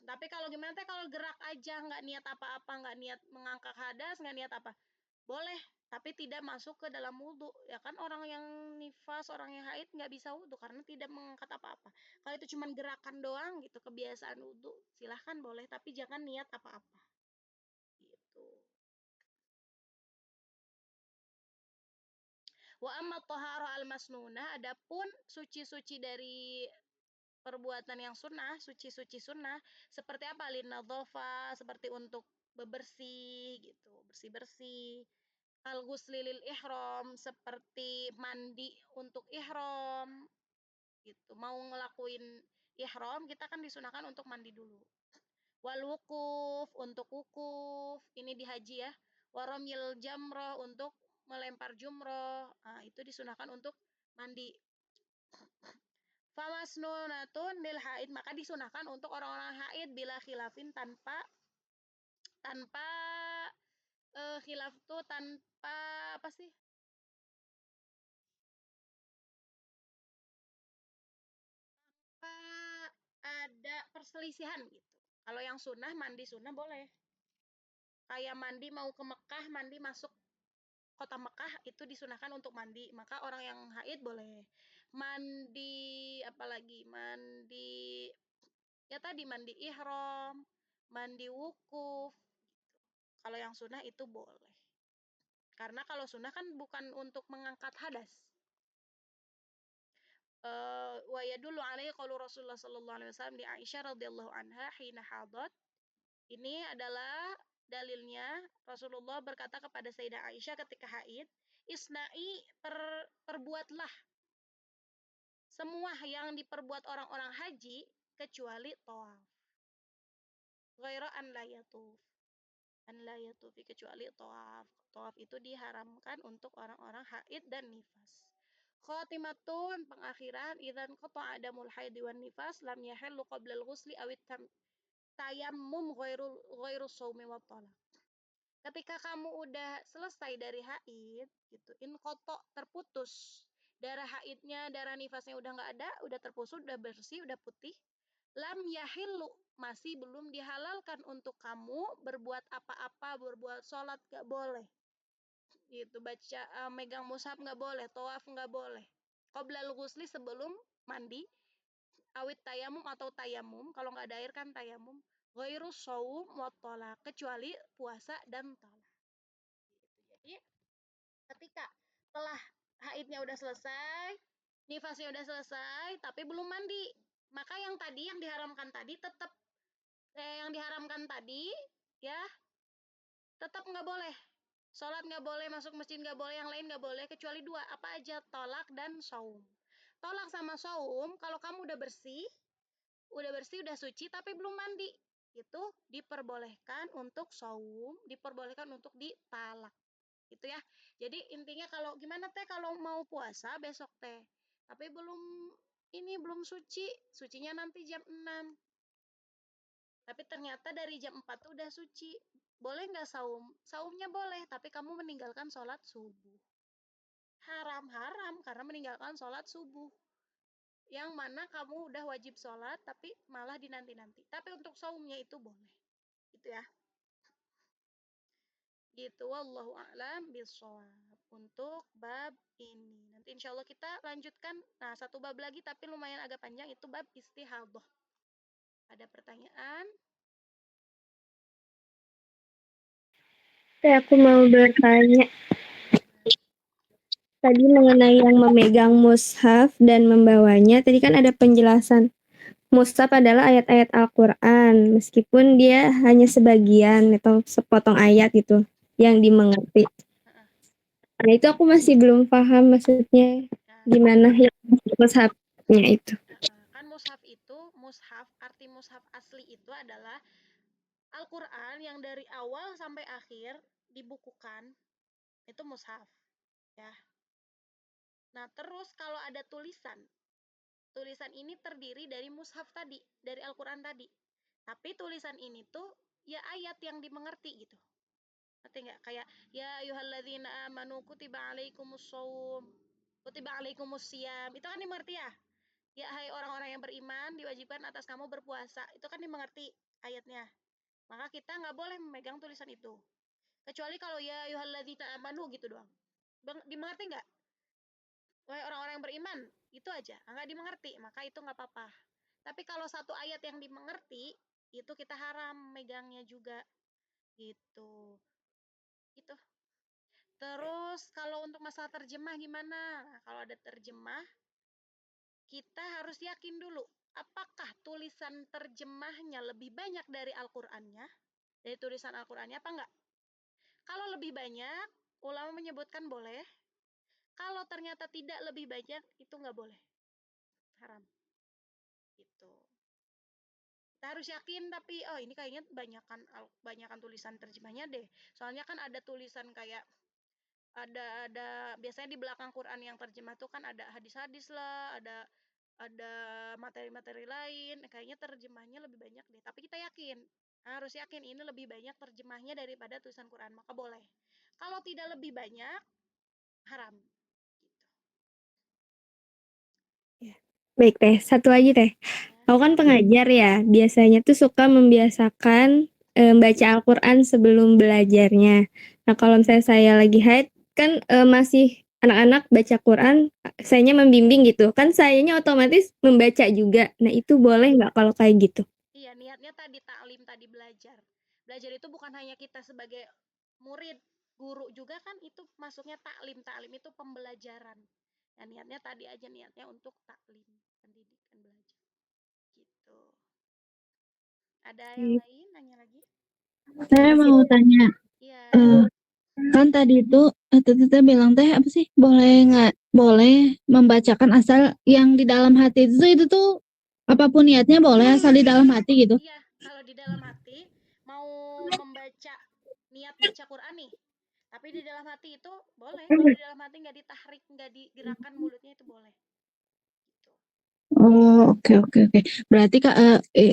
Tapi kalau gimana teh, kalau gerak aja, nggak niat apa-apa, nggak niat mengangkat hadas, nggak niat apa, boleh, tapi tidak masuk ke dalam wudhu. Ya kan orang yang nifas, orang yang haid nggak bisa wudhu karena tidak mengangkat apa-apa. Kalau itu cuma gerakan doang gitu, kebiasaan wudhu, silahkan boleh, tapi jangan niat apa-apa. Gitu. Wa amma taharah al-masnunah, adapun suci-suci dari perbuatan yang sunnah, suci-suci sunnah, seperti apa? Linadhafa, seperti untuk bebersih gitu, bersih-bersih. Al-ghusli lil ihram, seperti mandi untuk ihram gitu. Mau ngelakuin ihram, kita kan disunahkan untuk mandi dulu. Wal wukuf, untuk wukuf, ini di haji ya. Waramil jamroh, untuk melempar jumroh, nah, itu disunahkan untuk mandi. Famasnunatun lil haid, maka disunahkan untuk orang-orang haid bila khilafin, tanpa khilaf tuh tanpa apa sih? Tanpa ada perselisihan gitu. Kalau yang sunnah, mandi sunnah boleh. Kayak mandi mau ke Mekah, mandi masuk kota Mekah, itu disunahkan untuk mandi. Maka orang yang haid boleh. Mandi apalagi? Mandi ya tadi, mandi ihram, mandi wukuf gitu. Kalau yang sunnah itu boleh. Karena kalau sunnah kan bukan untuk mengangkat hadas. Wa yadullu alaihi qaulu Rasulullah sallallahu alaihi wasallam di Aisyah radhiyallahu anha hina hadat. Ini adalah dalilnya, Rasulullah berkata kepada Sayyidah Aisyah ketika haid, isna'i, perbuatlah semua yang diperbuat orang-orang haji kecuali tawaf. Ghaira an la yatuf. An la yatufi, kecuali tawaf. Tawaf itu diharamkan untuk orang-orang haid dan nifas. Khatimatun, pengakhiran, idzan qata'a adamul haid wan nifas lam yahillu qabla al-ghusli awit tayammum ghairu shaumi wa talaq. Ketika kamu udah selesai dari haid gitu, inqata, terputus darah haidnya, darah nifasnya udah nggak ada, udah terputus, udah bersih, udah putih, lam yahillu, masih belum dihalalkan untuk kamu berbuat apa-apa, berbuat sholat nggak boleh gitu, baca megang mushaf nggak boleh, tawaf nggak boleh, qoblal ghusli, sebelum mandi, awit tayamum atau tayamum, kalau nggak ada air kan tayamum, ghairu shaum wa talaq, kecuali puasa dan talak. Gitu. Jadi ketika telah haidnya udah selesai, nifasnya udah selesai, tapi belum mandi, maka yang tadi, yang diharamkan tadi tetap yang diharamkan tadi ya tetap nggak boleh. Sholat nggak boleh, masuk masjid nggak boleh, yang lain nggak boleh, kecuali dua, apa aja? Tolak dan saum. Tolak sama saum, kalau kamu udah bersih, udah suci, tapi belum mandi, itu diperbolehkan untuk saum, diperbolehkan untuk ditalak. Gitu ya. Jadi intinya, kalau gimana teh, kalau mau puasa besok teh, tapi belum suci, sucinya nanti jam 6. Tapi ternyata dari jam 4 tuh udah suci. Boleh nggak saum? Saumnya boleh, tapi kamu meninggalkan sholat subuh. Haram karena meninggalkan sholat subuh. Yang mana kamu udah wajib sholat, tapi malah dinanti-nanti. Tapi untuk saumnya itu boleh. Gitu ya. Gitu, wallahu a'lam bishawab untuk bab ini. Nanti insya Allah kita lanjutkan. Nah, satu bab lagi tapi lumayan agak panjang, itu bab istihadah. Ada pertanyaan? Aku mau bertanya. Tadi mengenai yang memegang mushaf dan membawanya, tadi kan ada penjelasan. Mushaf adalah ayat-ayat Al-Quran, meskipun dia hanya sebagian atau sepotong ayat itu yang dimengerti. Nah, itu aku masih belum paham maksudnya gimana ya mushafnya itu. Kan mushaf, arti mushaf asli itu adalah Al-Quran yang dari awal sampai akhir dibukukan, itu mushaf. Ya. Nah, terus kalau ada tulisan ini terdiri dari mushaf tadi, dari Al-Quran tadi. Tapi tulisan ini tuh ya ayat yang dimengerti gitu. Ngerti nggak? Kayak ya ayyuhalladzina amanu kutiba alaikumussaum, kutiba alaikumusiyam. Itu kan dimengerti ya? Ya hai orang-orang yang beriman, diwajibkan atas kamu berpuasa. Itu kan dimengerti ayatnya. Maka kita nggak boleh memegang tulisan itu. Kecuali kalau ya ayyuhalladzina amanu gitu doang. Dimengerti nggak? Wahai orang-orang yang beriman, itu aja. Nggak dimengerti, maka itu nggak apa-apa. Tapi kalau satu ayat yang dimengerti, itu kita haram megangnya juga. Gitu. Gitu. Terus kalau untuk masalah terjemah gimana? Nah, kalau ada terjemah, kita harus yakin dulu. Apakah tulisan terjemahnya lebih banyak dari Al-Qur'annya? Dari tulisan Al-Qur'annya apa enggak? Kalau lebih banyak, ulama menyebutkan boleh. Kalau ternyata tidak lebih banyak, itu nggak boleh. Haram. Gitu. Kita harus yakin, tapi oh ini kayaknya banyakan tulisan terjemahnya deh. Soalnya kan ada tulisan kayak ada biasanya di belakang Quran yang terjemah tuh kan ada hadis-hadis lah, ada materi-materi lain. Kayaknya terjemahnya lebih banyak deh. Tapi kita yakin, harus yakin ini lebih banyak terjemahnya daripada tulisan Quran, maka boleh. Kalau tidak lebih banyak, haram. Gitu. Baik teh, satu lagi teh. Aku kan pengajar ya, biasanya tuh suka membiasakan baca Al-Quran sebelum belajarnya. Nah, kalau misalnya saya lagi haid, kan masih anak-anak baca Quran, sayanya membimbing gitu. Kan sayanya otomatis membaca juga. Nah, itu boleh nggak kalau kayak gitu? Iya, niatnya tadi taklim, tadi belajar. Belajar itu bukan hanya kita sebagai murid, guru juga kan itu masuknya taklim. Taklim itu pembelajaran. Ya, niatnya tadi aja niatnya untuk taklim, pendidikan belajar. Gitu. Ada yang lain nanya lagi? Saya mau tanya, Iya. kan tadi itu Tete bilang teh apa sih? Boleh nggak? Boleh membacakan asal yang di dalam hati itu tuh apapun niatnya boleh asal di dalam hati gitu. Iya, kalau di dalam hati mau membaca niat baca Quran nih, tapi di dalam hati itu boleh. Kalau di dalam hati nggak ditahrik, nggak digerakkan mulutnya itu boleh. Gitu. Oh, oke. Berarti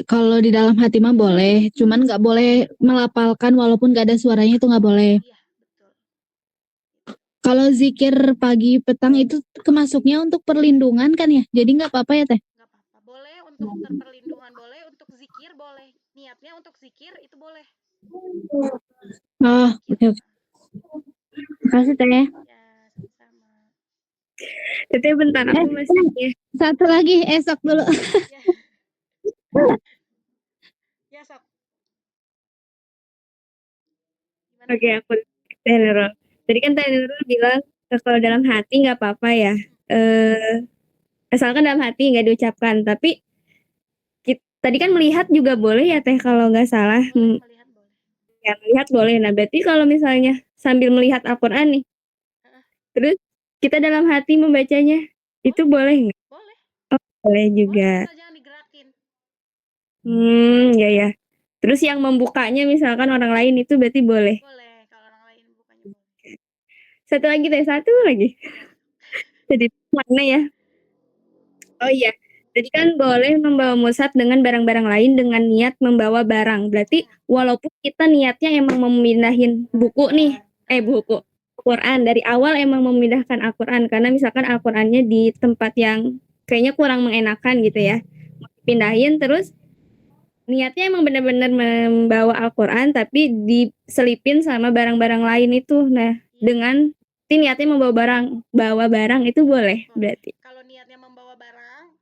kalau di dalam hati mah boleh, cuman nggak boleh melapalkan walaupun nggak ada suaranya itu nggak boleh. Iya, betul. Kalau zikir pagi petang itu kemasuknya untuk perlindungan kan ya? Jadi nggak apa-apa ya teh? Nggak apa-apa. Boleh untuk perlindungan, boleh untuk zikir, boleh. Niatnya untuk zikir itu boleh. Oh, oke. Makasih teh. Ya, sama-sama. Tete bentar, aku masih Satu lagi esok dulu. Ya. Ya, sok. Gimana? Oke, aku Teh Nurul. Tadi kan Teh Nurul bilang kalau dalam hati nggak apa-apa ya. Asalkan dalam hati nggak diucapkan. Tapi tadi kan melihat juga boleh ya Teh kalau nggak salah. Boleh, melihat boleh. Ya, melihat boleh. Nah, berarti kalau misalnya sambil melihat Al-Quran nih, terus kita dalam hati membacanya, itu boleh nggak? Boleh. Oh, boleh juga. Boleh, asal jangan digerakin. Ya. Terus yang membukanya misalkan orang lain itu berarti boleh. Boleh, kalau orang lain bukanya boleh. Satu lagi Teh, satu lagi. Ya. Jadi mana ya? Oh iya, Berarti kan boleh membawa mushaf dengan barang-barang lain dengan niat membawa barang. Berarti walaupun kita niatnya emang memindahin buku nih, buku Quran dari awal emang memindahkan Al-Quran karena misalkan Al-Qurannya di tempat yang kayaknya kurang mengenakan gitu ya. Pindahin terus niatnya emang benar-benar membawa Al-Quran tapi diselipin sama barang-barang lain itu. Nah, dengan niatnya bawa barang itu boleh berarti. Kalau niatnya membawa barang,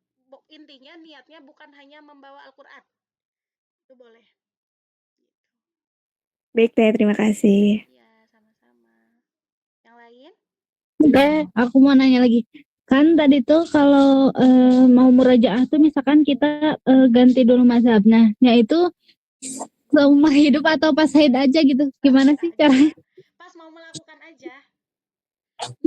intinya niatnya bukan hanya membawa Al-Quran. Itu boleh. Baik Teh, terima kasih. Iya, sama-sama. Yang lain? Aku mau nanya lagi. Kan tadi tuh kalau mau murajaah tuh misalkan kita ganti dulu mazhab. Nah, itu seumur hidup atau pas haid aja gitu? Gimana sih caranya? Pas mau melakukan aja.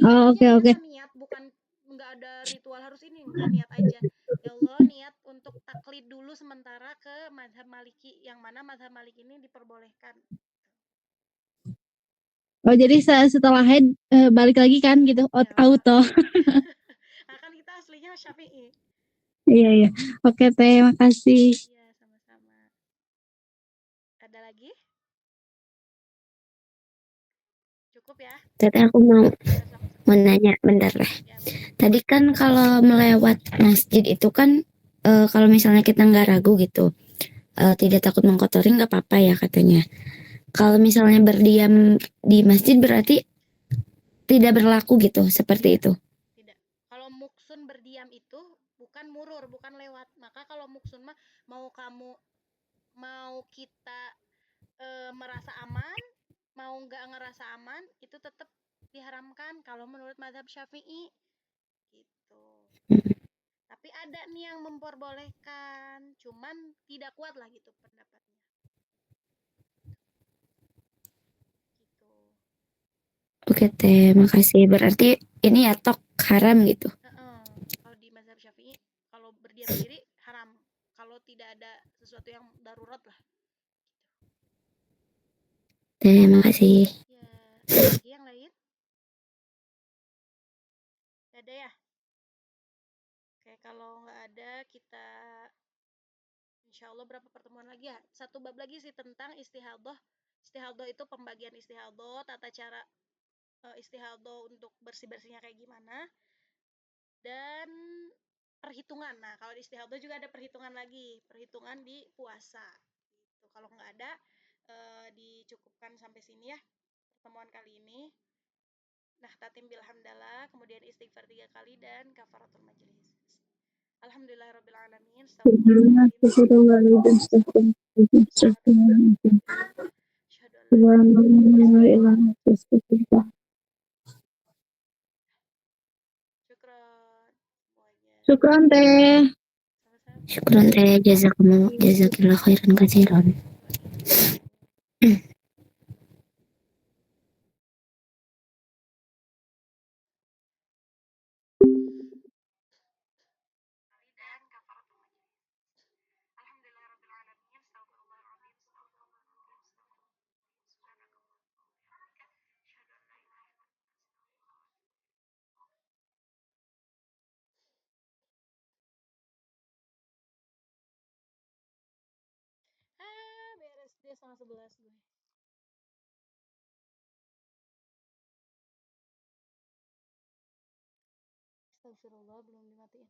Oh, oke. Niat, bukan nggak ada ritual harus ini, enggak, niat aja. Ya Allah, niat untuk taklid dulu sementara ke mazhab Maliki, yang mana mazhab Maliki ini diperbolehkan. Oh, jadi setelah haid balik lagi kan gitu, auto. Nah, kan kita aslinya Syafi'i. Iya. Oke, Teh, makasih. Iya, sama-sama. Ada lagi? Cukup ya? Tadi aku mau nanya bentar lah. Tadi kan kalau melewat masjid itu kan kalau misalnya kita nggak ragu gitu, tidak takut mengkotori nggak apa-apa ya katanya. Kalau misalnya berdiam di masjid berarti tidak berlaku gitu, seperti itu. Tidak. Kalau muksun berdiam itu bukan murur, bukan lewat. Maka kalau muksun mah mau kita merasa aman, mau nggak ngerasa aman, itu tetap diharamkan kalau menurut mazhab Syafi'i gitu. Tapi ada nih yang memperbolehkan, cuman tidak kuat lah gitu pendapatnya. Gitu. Oke Teh, makasih. Berarti ini ya tok haram gitu. Kalau di mazhab Syafi'i, kalau berdiam diri haram. Kalau tidak ada sesuatu yang darurat lah. Teh, makasih. Ya, lagi yang lain? Gak ada ya? Oke, kalau nggak ada kita insya Allah berapa pertemuan lagi ya? Satu bab lagi sih tentang istihadah. Istihadah itu pembagian istihadah, tata cara istihadah untuk bersih-bersihnya kayak gimana. Dan perhitungan. Nah, kalau di istihadah juga ada perhitungan lagi. Perhitungan di puasa. Gitu. Kalau nggak ada, dicukupkan sampai sini ya pertemuan kali ini. Nah, tatim bilhamdalah, kemudian istighfar 3 kali dan kafaratul majelis. Alhamdulillahirrabbilalamin. Syukron Teh. Syukron Teh, jazakillah khairan katsiran. Beres dia 10:30 gue. Astagfirullah, belum dimatiin.